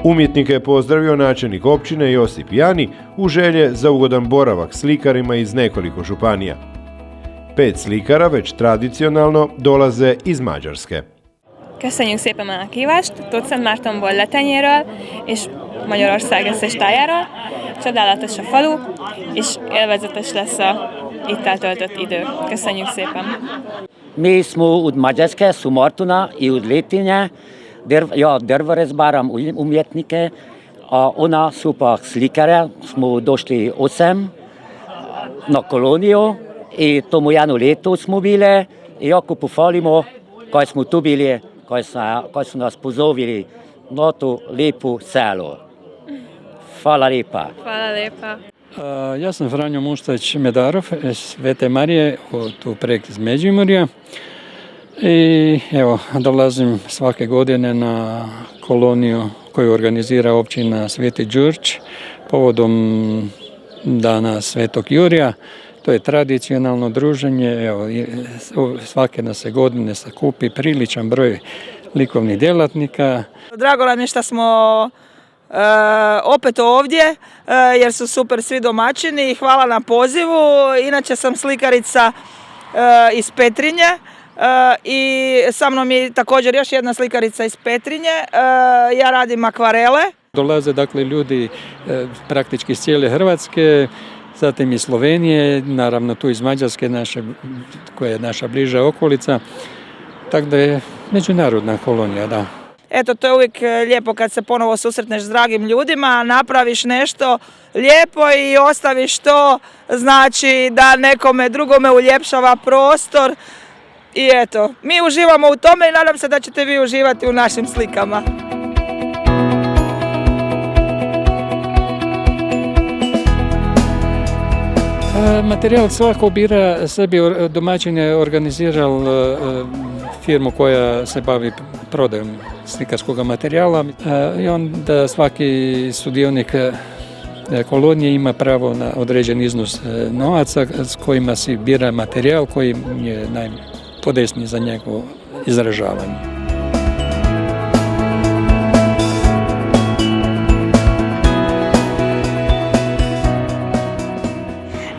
Umjetnike je pozdravio načelnik općine Josip Jani u želje za ugodan boravak slikarima iz nekoliko županija. 5 slikara već tradicionalno dolaze iz Mađarske. Köszönjük szépen a meghívást! Tóth Szentmártonból, Letenyéről és Magyarország összes tájáról. Csodálatos a falu, és élvezetes lesz a itt eltöltött idő. Köszönjük szépen! Mi smo od Mađarske, su Martuna i od Letinje. Ja drvorezbaram umjetnike, a ona su pa slikare. Smo došli 8 na koloniju i tomu jedno leto smo bili i jako pohvalimo, kaj smo tu bili, kaj su nas pozovili na to lepo selo. Hvala lepa. Hvala lepa! Ja sam Franjo Muštać Medarov iz Svete Marije, tu prek iz Međimurja. I evo, dolazim svake godine na koloniju koju organizira općina Sveti Đurđ povodom Dana Svetog Jurija. To je tradicionalno druženje, evo, svake nas se godine sakupi priličan broj likovnih djelatnika. Drago nam je što smo opet ovdje jer su super svi domaćini i hvala na pozivu. Inače sam slikarica iz Petrinje i sa mnom je također još jedna slikarica iz Petrinje. Ja radim akvarele. Dolaze dakle ljudi praktički iz cijele Hrvatske, zatim iz Slovenije, naravno tu iz Mađarske, koja je naša bliža okolica. Tako da je međunarodna kolonija, da. Eto, to je uvijek lijepo kad se ponovo susretneš s dragim ljudima, napraviš nešto lijepo i ostaviš to, znači da nekome drugome uljepšava prostor. I eto, mi uživamo u tome i nadam se da ćete vi uživati u našim slikama. Materijal svako bira sebi, domaćin je organizirao firmu koja se bavi prodajom slikarskog materijala i onda svaki sudionik kolonije ima pravo na određen iznos novaca s kojima si bira materijal koji je najpodesniji za njegovo izražavanje.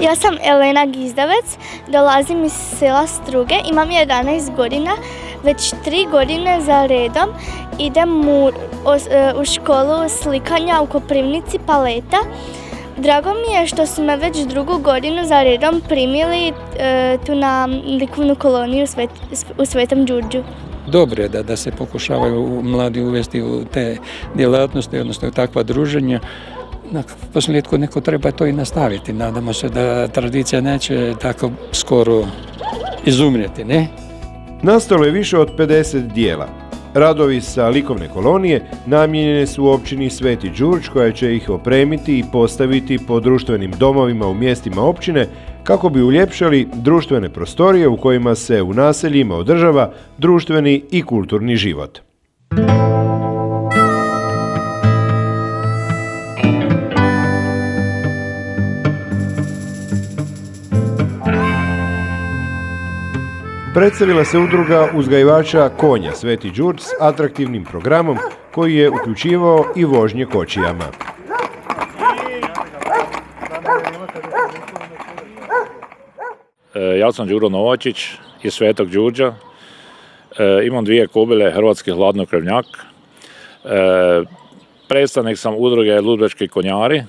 Ja sam Elena Gizdavec, dolazim iz sela Struge, imam 11 godina, već 3 godine za redom idem u školu slikanja u Koprivnici Paleta. Drago mi je što su me već 2. godinu za redom primili tu na likovnu koloniju u Svetom Đurđu. Dobro je da se pokušavaju mladi uvesti u te djelatnosti, odnosno u takva druženja. Na posljedku neko treba to i nastaviti. Nadamo se da tradicija neće tako skoro izumrijeti, ne? Nastalo je više od 50 dijela. Radovi sa likovne kolonije namijenjene su u općini Sveti Đurđ, koja će ih opremiti i postaviti po društvenim domovima u mjestima općine kako bi uljepšali društvene prostorije u kojima se u naseljima održava društveni i kulturni život. Predstavila se udruga uzgajivača konja Sveti Đurđ s atraktivnim programom koji je uključivao i vožnje kočijama. Ja sam Đuro Novačić iz Svetog Đurđa. Imam 2 kobile hrvatski hladnokrvnjak. Predstavnik sam udruge Ludbreški konjari.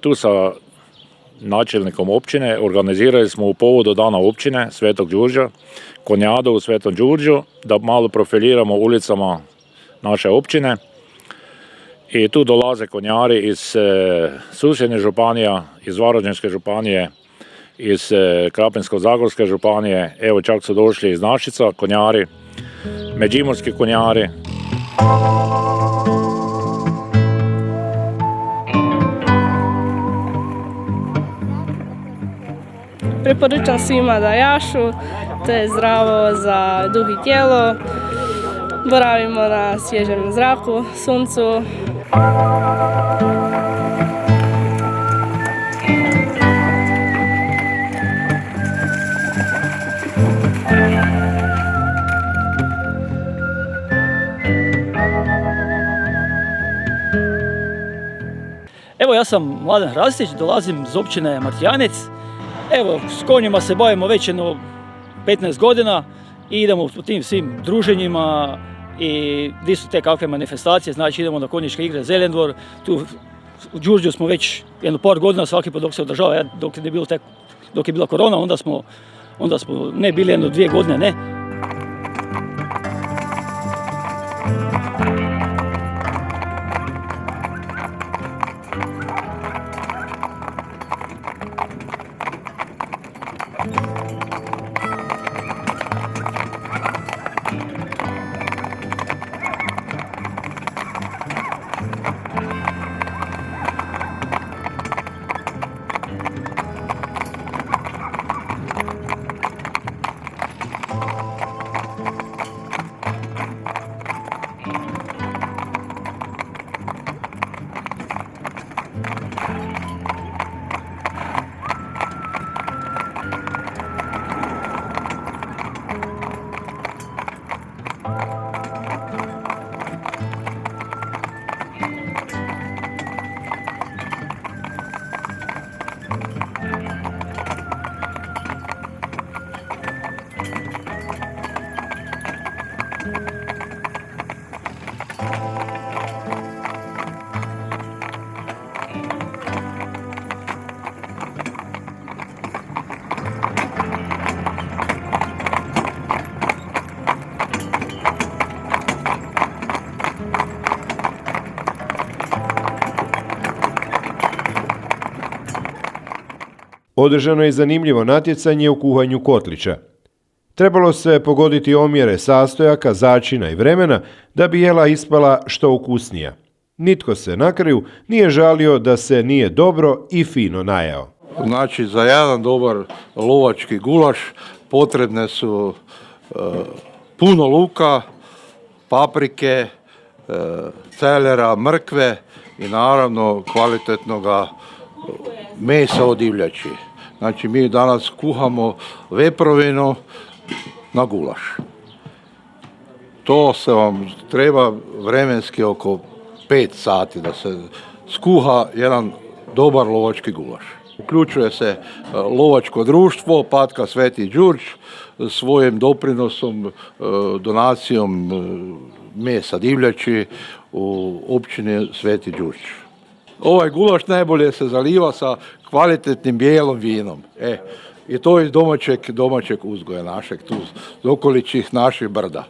Tu sa načelnikom općine organizirali smo u povodu dana općine Svetog Đurđa konjadu u Svetom Đurđu da malo profiliramo ulicama naše općine. I tu dolaze konjari iz susjednih županija, iz Varaždinske županije, iz Krapinsko-zagorske županije, evo čak su došli iz Našica konjari, međimurski konjari. Preporučam svima da jašu, to je zdravo za duh i tijelo. Boravimo na svježem zraku, suncu. Evo, ja sam Mladen Hrastić, dolazim iz općine Martijanec. Evo, s konjima se bavimo već 15 godina i idemo u tim svim druženjima i gdje su te kakve manifestacije, znači idemo na konjičke igre Zelendvor, tu u Đurđu smo već par godina, svaki put dok se održava, dok je bila korona, onda smo ne bili 2 godine, ne. Održano je zanimljivo natjecanje u kuhanju kotlića. Trebalo se pogoditi omjere sastojaka, začina i vremena da bi jela ispala što ukusnija. Nitko se na kraju nije žalio da se nije dobro i fino najeo. Znači, za jedan dobar lovački gulaš potrebne su puno luka, paprike, celera, mrkve i naravno kvalitetnog mesa od divljači. Znači, mi danas kuhamo veprovinu na gulaš. To se vam treba vremenski oko 5 sati da se skuha jedan dobar lovački gulaš. Uključuje se lovačko društvo Patka Sveti Đurđ svojim doprinosom, donacijom mesa divljači u općini Sveti Đurđ. Ovaj gulaš najbolje se zaliva sa kvalitetnim bijelom vinom. I to iz domaćeg uzgoja našeg, tu z okoličnih naših brda.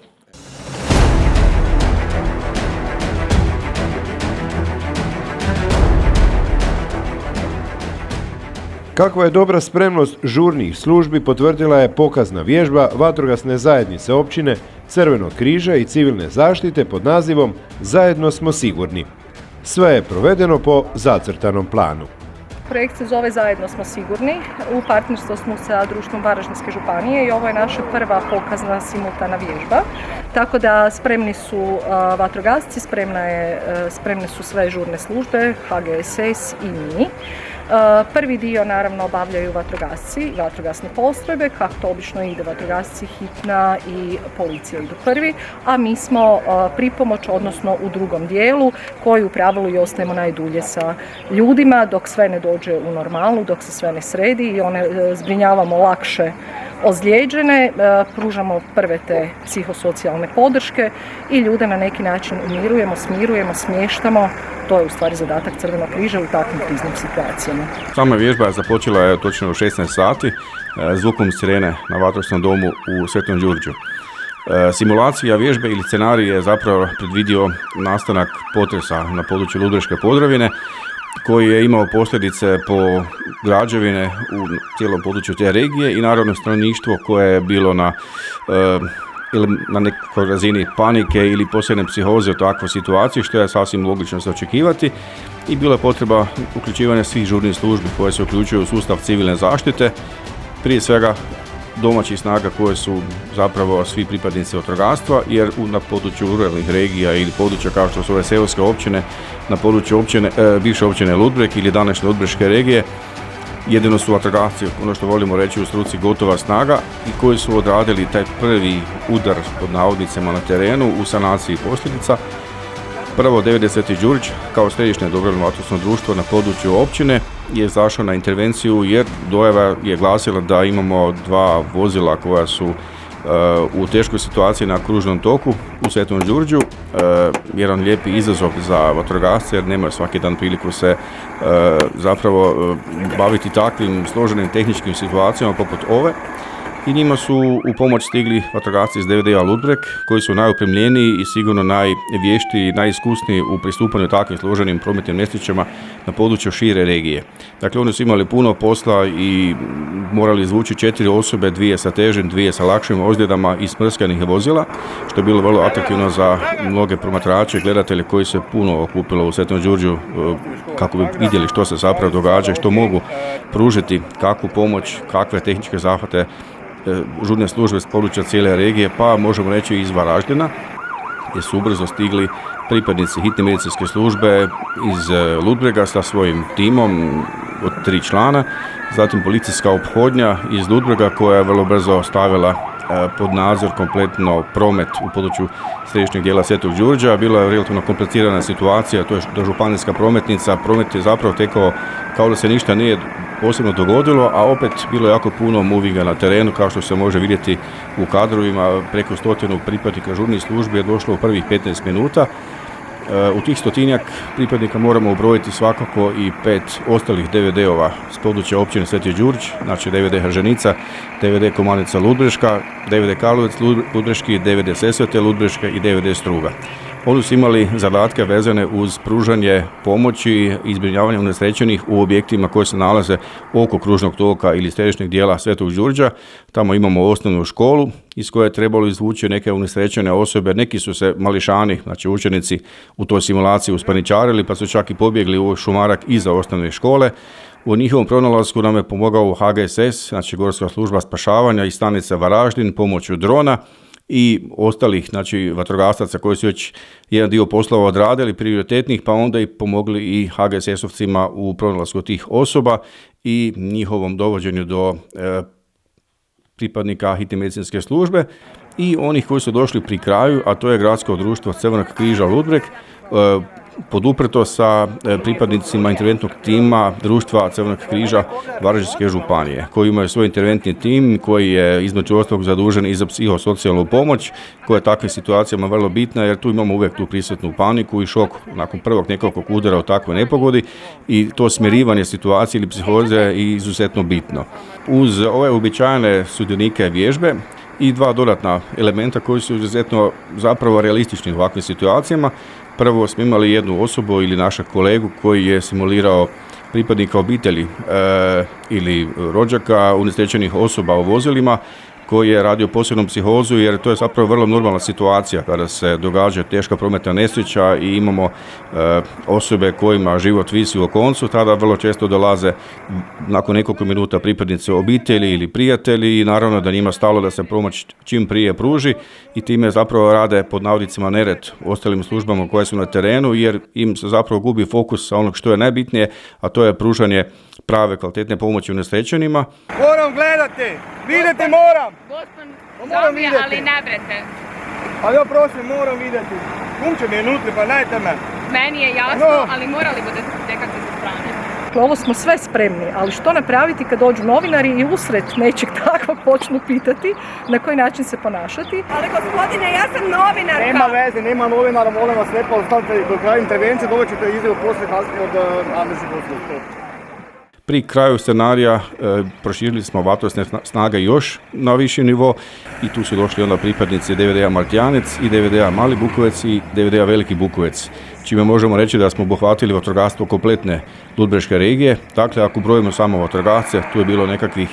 Kakva je dobra spremnost žurnih službi potvrdila je pokazna vježba vatrogasne zajednice općine, Crvenog križa i civilne zaštite pod nazivom Zajedno smo sigurni. Sve je provedeno po zacrtanom planu. Projekt se zove Zajedno smo sigurni. U partnerstvu smo sa društvom Varaždinske županije i ovo je naša prva pokazna simultana vježba. Tako da spremni su vatrogasci, spremne su sve žurne službe, HGSS i mi. Prvi dio naravno obavljaju vatrogasci, vatrogasne postrojbe, kako to obično ide, vatrogasci, hitna i policija idu prvi, a mi smo pripomoć, odnosno u drugom dijelu, koji u pravilu i ostajemo najdulje sa ljudima dok sve ne dođe u normalu, dok se sve ne sredi i one zbrinjavamo lakše ozlijeđene, pružamo prve te psihosocijalne podrške i ljude na neki način umirujemo, smirujemo, smještamo. To je u stvari zadatak Crvenog križa u takvim kriznim situacijama. Sama vježba započela je točno u 16 sati zvukom sirene na vatrogasnom domu u Svetom Đurđu. Simulacija vježbe ili scenarij je zapravo predvidio nastanak potresa na području Ludbreške Podravine koji je imao posljedice po građevine u cijelom području te regije i naravno stanovništvo koje je bilo ili na nekoj razini panike ili posebne psihoze u takvoj situaciji, što je sasvim logično za očekivati i bila je potreba uključivanja svih žurnih službi koje se uključuju u sustav civilne zaštite, prije svega domaćih snaga koje su zapravo svi pripadnici vatrogastva, jer na području ruralnih regija ili područja kao što su ove seoske općine, na području bivše općine Ludbreg ili današnje Ludbreške regije, jedino su vatrogasci, ono što volimo reći u struci, gotova snaga i koji su odradili taj prvi udar pod navodnicama na terenu u sanaciji posljedica. Prvo 9. Sveti Đurđ kao središnje dobrovoljno vatrogasno društvo na području općine je zašao na intervenciju jer dojava je glasila da imamo 2 vozila koja su u teškoj situaciji na kružnom toku u Svetom Đurđu. Jedan lijepi izazov za vatrogasce jer nemaju svaki dan priliku se zapravo baviti takvim složenim tehničkim situacijama poput ove. I njima su u pomoć stigli vatrogasci iz DVD-a Ludbreg koji su najopremljeniji i sigurno najvještiji i najiskusniji u pristupanju takvim složenim prometnim nesrećama na području šire regije. Dakle, oni su imali puno posla i morali izvući 4 osobe, 2 sa težim, 2 sa lakšim ozljedama iz smrskanih vozila, što je bilo vrlo atraktivno za mnoge promatrače i gledatelje koji se puno okupilo u Svetom Đurđu kako bi vidjeli što se zapravo događa i što mogu pružiti, kakvu pomoć, kakve tehničke zahvate žurne službe s područja cijele regije, pa možemo reći iz Varaždina, gdje su ubrzo stigli pripadnici hitne medicinske službe iz Ludbrega sa svojim timom od 3 člana, zatim policijska ophodnja iz Ludbrega koja je vrlo brzo stavila pod nadzor kompletno promet u području središnjeg dijela Svetog Đurđa. Bila je relativno komplicirana situacija, to je županijska prometnica, promet je zapravo tekao kao da se ništa nije posebno dogodilo, a opet bilo je jako puno movinga na terenu, kao što se može vidjeti u kadrovima, preko 100 pripadnika žurnih službi je došlo u prvih 15 minuta. U tih 100 pripadnika moramo ubrojiti svakako i 5 ostalih DVD-ova s područja općine Sveti Đurđ, znači DVD Hrženica, DVD Komanica Ludbreška, DVD Karlovec Ludbreški, DVD Sesvete Ludbreške i DVD Struga. Oni su imali zadatke vezane uz pružanje pomoći i zbrinjavanje unesrećenih u objektima koji se nalaze oko kružnog toka ili središnjeg dijela Svetog Đurđa. Tamo imamo osnovnu školu iz koje je trebalo izvući neke unesrećene osobe. Neki su se mališani, znači učenici, u toj simulaciji uspaničarili pa su čak i pobjegli u šumarak iza osnovne škole. U njihovom pronalasku nam je pomogao HGSS, znači Gorska služba spašavanja i stanica Varaždin pomoću drona i ostalih, znači vatrogasaca koji su već jedan dio poslova odradili, prioritetnih, pa onda i pomogli i HGSS-ovcima u pronalasku tih osoba i njihovom dovođenju do pripadnika hitne medicinske službe i onih koji su došli pri kraju, a to je Gradsko društvo Crvenog križa Ludbreg, poduprto sa pripadnicima interventnog tima društva Crvenog križa Varaždinske županije, koji imaju svoj interventni tim koji je između ostalog zadužen i za psihosocijalnu pomoć, koja je takvim situacijama vrlo bitna jer tu imamo uvijek tu prisutnu paniku i šok nakon prvog nekoliko udara u takvoj nepogodi i to smirivanje situacije ili psihoze je izuzetno bitno. Uz ove uobičajene sudionike vježbe i dva dodatna elementa koji su izuzetno zapravo realistični u ovakvim situacijama. Prvo smo imali jednu osobu ili našeg kolegu koji je simulirao pripadnika obitelji ili rođaka unesrećenih osoba u vozilima, koji je radio posebnu psihozu jer to je zapravo vrlo normalna situacija kada se događa teška prometna nesreća i imamo osobe kojima život visi u koncu, tada vrlo često dolaze nakon nekoliko minuta pripadnici obitelji ili prijatelji i naravno da njima stalo da se pomoć čim prije pruži i time zapravo rade pod navodnicima nered ostalim službama koje su na terenu jer im se zapravo gubi fokus sa onog što je najbitnije, a to je pružanje prave kvalitetne pomoći unesrećenima. Moram gledati, vidjeti moram. Moram vidjeti. Ali ne brete. Ali ja prosim, moram vidjeti. Kumče mi je nutri, pa najte me. Meni je jasno, ali morali budete tekati sa strane. Ovo smo sve spremni, ali što napraviti kad dođu novinari i usred nečeg takvog počnu pitati na koji način se ponašati? Ali gospodine, ja sam novinarka. Nema veze, nema novinara, molim vas lijepo, ostavite do kraja intervencije, dobit ćete izjavu poslije kasnije od nadležnih poslova. Pri kraju scenarija proširili smo vatrogasne snage još na viši nivo i tu su došli onda pripadnici DVD-a Martijanec i DVD-a Mali Bukovec i DVD-a Veliki Bukovec, čime možemo reći da smo obuhvatili vatrogastvo kompletne Ludbreške regije. Dakle, ako brojimo samo vatrogasce, tu je bilo nekakvih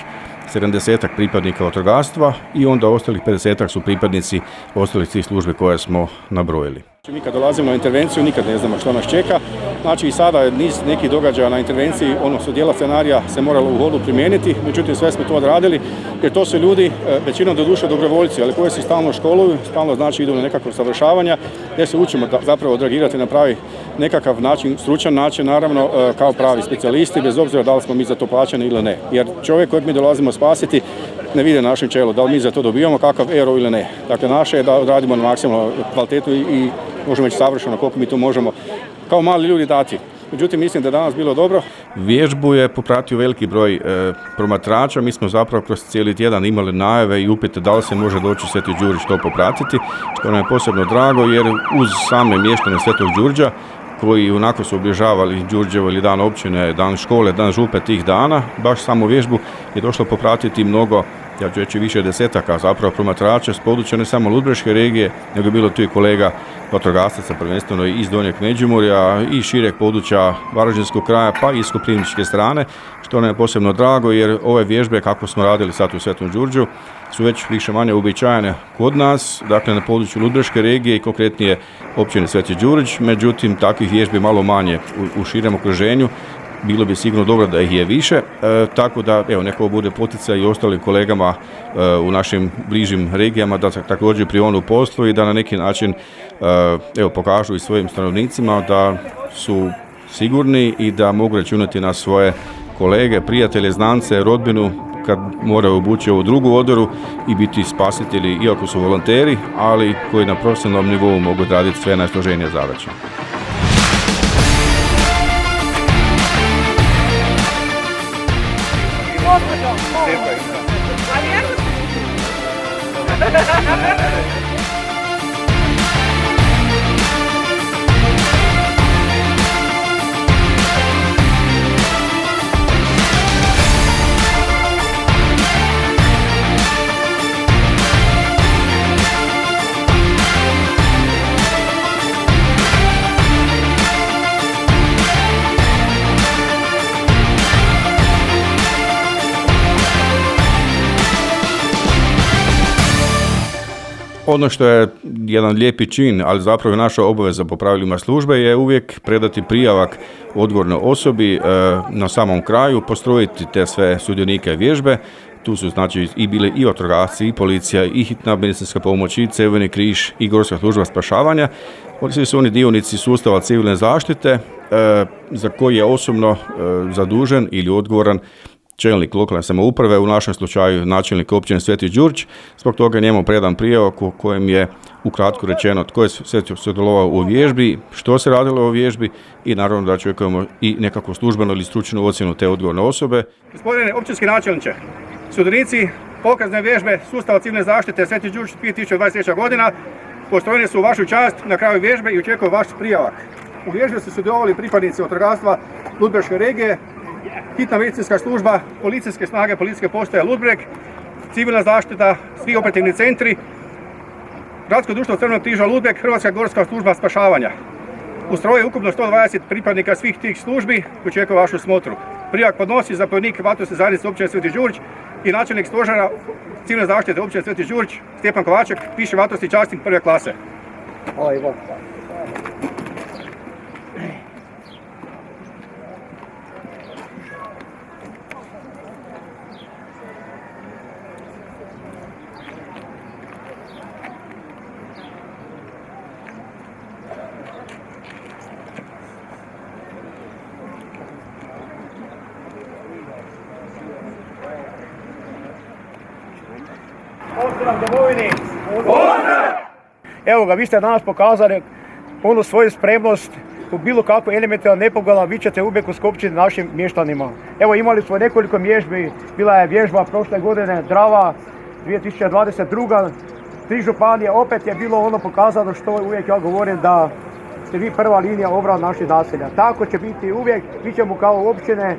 70 pripadnika vatrogastva i onda ostalih 50 su pripadnici ostalih svih službe koje smo nabrojili. Mi kad dolazimo na intervenciju nikad ne znamo što nas čeka. Znači i sada je niz nekih događaja na intervenciji, odnosno dijela scenarija se moralo u hodu primijeniti, međutim sve smo to odradili jer to su ljudi, većinom do duše dobrovoljci, ali koji se stalno školuju, stalno znači idu na nekakvo savršavanja, gdje se učimo zapravo odreagirati na pravi nekakav način, stručan način, naravno kao pravi specijalisti, bez obzira da li smo mi za to plaćeni ili ne. Jer čovjek kojeg mi dolazimo spasiti ne vide našem čelu, da li mi za to dobijamo kakav euro ili ne. Dakle, naše je da odradimo na maksimalnu kvalitetu i možemo reći savršeno koliko mi to možemo kao mali ljudi dati. Međutim, mislim da je danas bilo dobro. Vježbu je popratio veliki broj promatrača. Mi smo zapravo kroz cijeli tjedan imali najave i upite da li se može doći u Sveti Đurđić to popratiti, što nam je posebno drago jer uz same mještane Svetog Đurđa koji onako su obilježavali Đurđevo ili dan općine, dan škole, dan župe tih dana, baš samo vježbu je došlo popratiti mnogo, ja ću reći više desetaka zapravo promatrača s područja ne samo Ludbreške regije, nego je bilo tu i kolega vatrogasaca, prvenstveno iz Donjeg Međimurja i šireg područja Varaždinskog kraja pa i iz koprivničke strane, što nam je posebno drago jer ove vježbe kako smo radili sad u Svetom Đurđu su već više manje uobičajene kod nas, dakle na području Ludbreške regije i konkretnije općine Sveti Đurđ, međutim takvih vježbi malo manje u širem okruženju. Bilo bi sigurno dobro da ih je više, tako da evo, neko bude poticaj i ostalim kolegama u našim bližim regijama da također prionu poslu i da na neki način evo, pokažu i svojim stanovnicima da su sigurni i da mogu računati na svoje kolege, prijatelje, znance, rodbinu kad moraju obući ovu drugu odoru i biti spasitelji, iako su volonteri, ali koji na profesionalnom nivou mogu raditi sve najsloženije zadaće. Ono što je jedan lijepi čin, ali zapravo naša obaveza po pravilima službe je uvijek predati prijavak odgovornoj osobi na samom kraju, postrojiti te sve sudionike vježbe. Tu su znači i bili i vatrogasci, i policija, i hitna medicinska pomoć, i Crveni križ, i Gorska služba spašavanja. Svi su oni dionici sustava civilne zaštite za koji je osobno zadužen ili odgovoran čelnik lokalne samouprave, u našem slučaju načelnik općine Sveti Đurđ. Zbog toga njemu predan prijavak u kojem je ukratko rečeno tko je sve sudjelovao u vježbi, što se radilo u vježbi i naravno da očekujemo i nekakvu službenu ili stručnu ocjenu te odgovorne osobe. Gospodine općinski načelniče, sudionici pokazne vježbe sustava civilne zaštite Sveti Đurđ 2023. godina postrojeni su u vašu čast na kraju vježbe i očekuju vaš prijavak. U vježbi su sudjelovali pripadnici vatrogastva Ludbreške regije, hitna medicinska služba, policijske snage, policijske postaje Ludbreg, civilna zaštita, svi operativni centri, Gradsko društvo Crvenog križa Ludbreg, Hrvatska gorska služba spašavanja. U stroju je ukupno 120 pripadnika svih tih službi koji očekuju vašu smotru. Prijavak podnosi zapovjednik vatrogasne zajednice općine Sveti Đurđ i načelnik stožera civilne zaštite općine Sveti Đurđ, Stjepan Kovaček, viši vatrogasni časnik prve klase. Hvala i Bog. Pozdrav domovini! Pozdrav! Evo ga, vi ste danas pokazali onu svoju spremnost u bilo kakvu elementarnu nepogodu, vi ćete uvijek uskopčiti našim mještanima. Evo imali smo nekoliko vježbi, bila je vježba prošle godine Drava 2022. 3 županije, opet je bilo ono pokazano što uvijek ja govorim da ste vi prva linija obrane naših naselja. Tako će biti uvijek, mi ćemo kao općine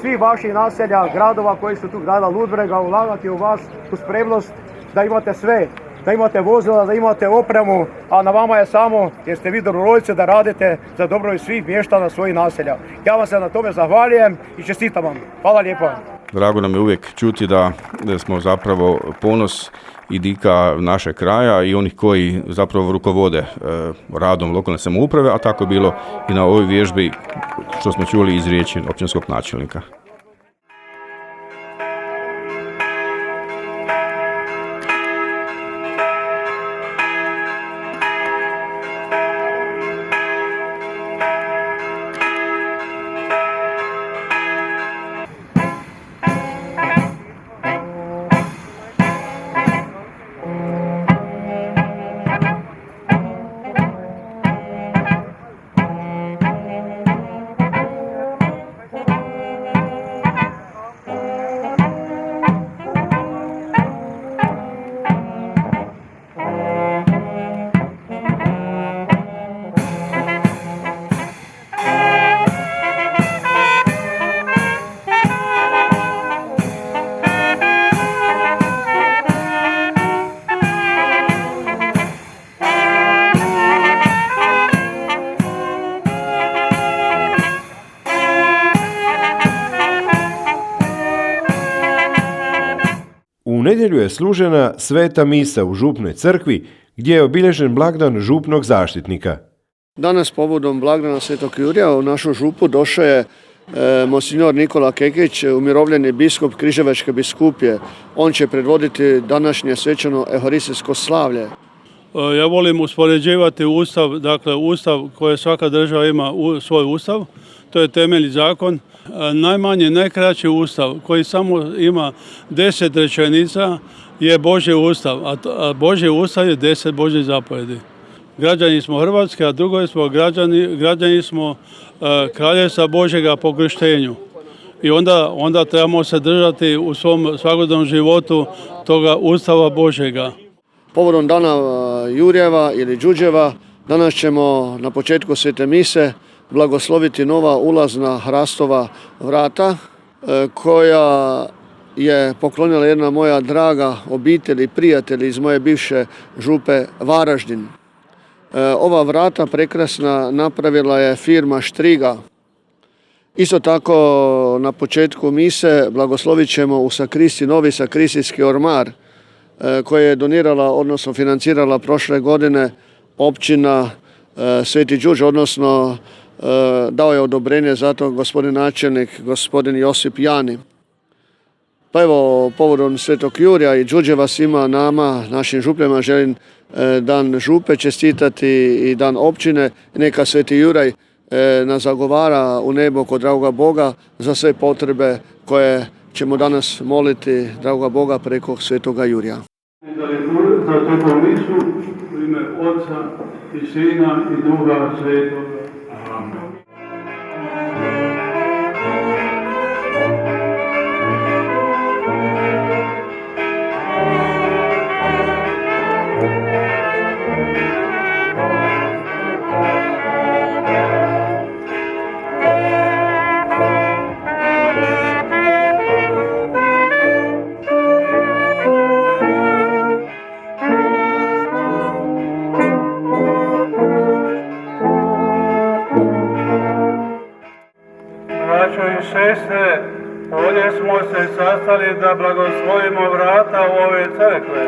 svi vaših naselja, gradova koji su tu grada Ludbrega ulagati u vas, u spremnost da imate sve, da imate vozila, da imate opremu, a na vama je samo, jer ste vi dobrovoljci, da radite za dobrobit svih mještana svojih naselja. Ja vam se na tome zahvaljujem i čestitam vam. Hvala lijepo. Drago nam je uvijek čuti da smo zapravo ponos i dika našeg kraja i onih koji zapravo rukovode radom lokalne samouprave, a tako je bilo i na ovoj vježbi što smo čuli iz riječi općinskog načelnika. U nedjelju je služena sveta misa u župnoj crkvi gdje je obilježen blagdan župnog zaštitnika. Danas povodom blagdana Svetog Jurija u našu župu došao je monsignor Nikola Kekić, umirovljeni biskup Križevačke biskupije. On će predvoditi današnje svečano euharistijsko slavlje. Ja volim uspoređivati ustav, dakle ustav koje svaka država ima svoj ustav, to je temeljni zakon. Najmanje, najkraći ustav koji samo ima 10 rečenica je Božji ustav, a Božji ustav je 10 Božjih zapovjedi. Građani smo Hrvatske, a drugo smo građani smo Kraljevstva Božjega po krštenju. I onda trebamo se držati u svom svakodnevnom životu toga ustava Božjega. Povodom dana Jurjeva ili Đuđeva danas ćemo na početku svete mise blagosloviti nova ulazna hrastova vrata koja je poklonila jedna moja draga obitelj i prijatelji iz moje bivše župe Varaždin. Ova vrata prekrasna napravila je firma Štriga. Isto tako na početku mise blagoslovit ćemo u sakristi novi sakristijski ormar koje je donirala, odnosno financirala prošle godine općina Sveti Đurđe, odnosno dao je odobrenje za to gospodin načelnik, gospodin Josip Jani. Pa evo, povodom Svetog Jurja i Đurđeva svima nama, našim župljama, želim dan župe čestitati i dan općine. Neka Sveti Juraj nas zagovara u nebo kod dragoga Boga za sve potrebe koje ćemo danas moliti dragoga Boga preko Svetoga Jurja. Za Svetu misu u ime Otca i Sina i Duha Svetoga. Amen. Sestre, ovdje smo se sastali da blagoslovimo vrata u ove crkve.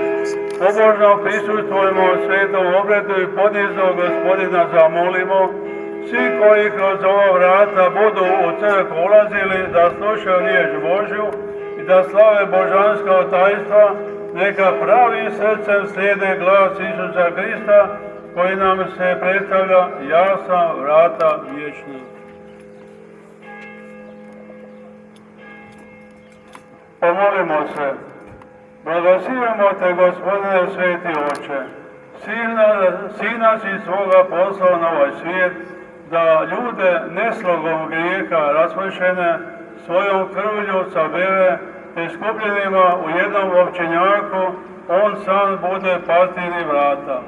Pobožno prisustvujemo svetom obredu i ponizno Gospodina zamolimo. Svi koji kroz ova vrata budu u crkvu ulazili da slušaju riječ Božju i da slave božanska tajstva, neka pravim srcem slijede glas Isusa Krista koji nam se predstavlja: ja sam vrata vječna. Pomolimo se. Blagoslivimo te, Gospodine Sveti Oče. Sina si svoga poslao na ovaj svijet, da ljude neslogom grijeha raspršene svojom krvlju sabere, te skupljenima u jednom općenjaku, on sam bude pastir i vrata.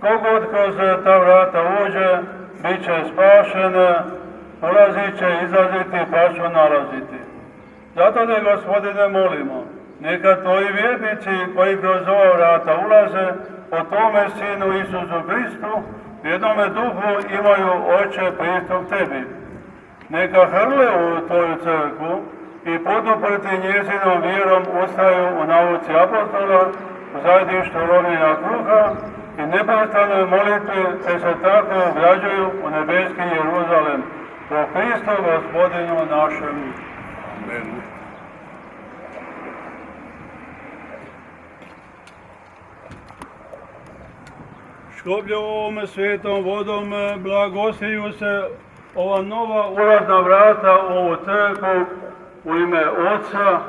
Kogod kroz ta vrata uđe, bit će spašene, ulazit će, izlaziti, pa će nalaziti. Zato te, Gospodine, molimo, neka tvoji vjernici koji kroz ova vrata ulaze, po tome Sinu Isusu Kristu, u jednome duhu imaju, Oče, pristup tebi. Neka hrle u tvoju crkvu i poduprti njezinom vjerom ustaju u nauci apostola, u zajedništvu lomljenja kruha i neprestanoj molitvi, te se tako ugrađuju u nebeski Jeruzalem. Po Kristu Gospodinu našemu. Amen. Škopljovom svetom vodom blagoslivlju se ova nova ulazna vrata u ovu crkvu u ime Otca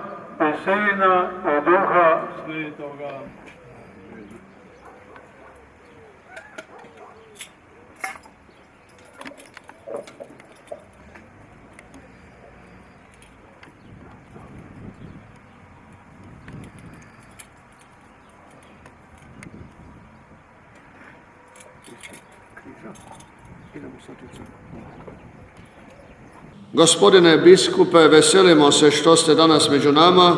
i Sina i Duha Svetoga. Gospodine biskupe, veselimo se što ste danas među nama,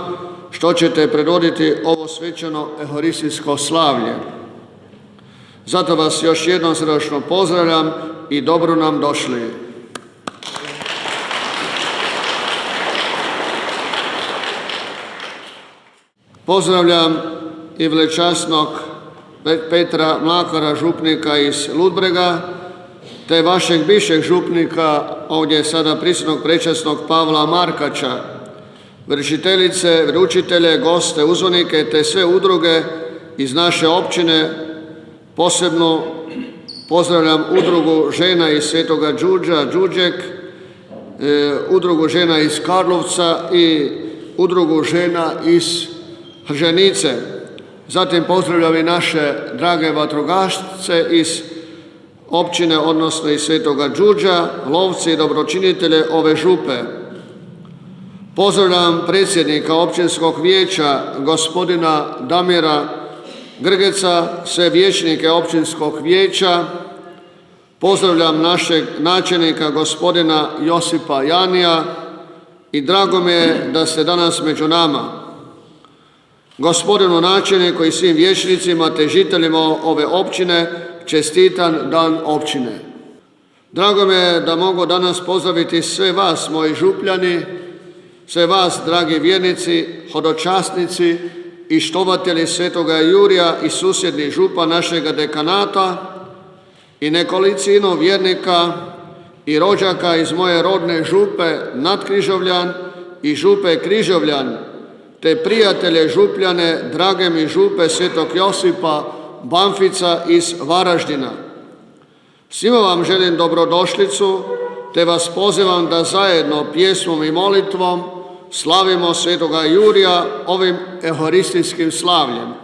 što ćete predvoditi ovo svečano euharistijsko slavlje. Zato vas još jednom srdačno pozdravljam i dobro nam došli. Pozdravljam i veličasnog Petra Mlakara, župnika iz Ludbrega, te vašeg bivšeg župnika, ovdje sada prisutnog prečasnog Pavla Markača, vršiteljice, vjeroučitelje, goste, uzvanike, te sve udruge iz naše općine. Posebno pozdravljam udrugu žena iz Svetoga Đurđa, Đurđek, udrugu žena iz Karlovca i udrugu žena iz Hrženice. Zatim pozdravljam i naše drage vatrogasce iz općine, odnosno iz Svetoga Đurđa, lovci i dobročinitelje ove župe. Pozdravljam predsjednika općinskog vijeća, gospodina Damira Grgeca, sve vijećnike općinskog vijeća. Pozdravljam našeg načelnika, gospodina Josipa Janija, i drago mi je da ste danas među nama. Gospodinu načelniku i svim vijećnicima te žiteljima ove općine čestitan dan općine. Drago mi je da mogu danas pozdraviti sve vas, moji župljani, sve vas, dragi vjernici, hodočasnici i štovatelji Svetoga Jurija i susjedni župa našega dekanata i nekolicino vjernika i rođaka iz moje rodne župe Nadkrižovljan i župe Križovljan, te prijatelje župljane drage mi župe Svetog Josipa Banfica iz Varaždina. Svima vam želim dobrodošlicu, te vas pozivam da zajedno pjesmom i molitvom slavimo Svetoga Jurija ovim euharistijskim slavljem.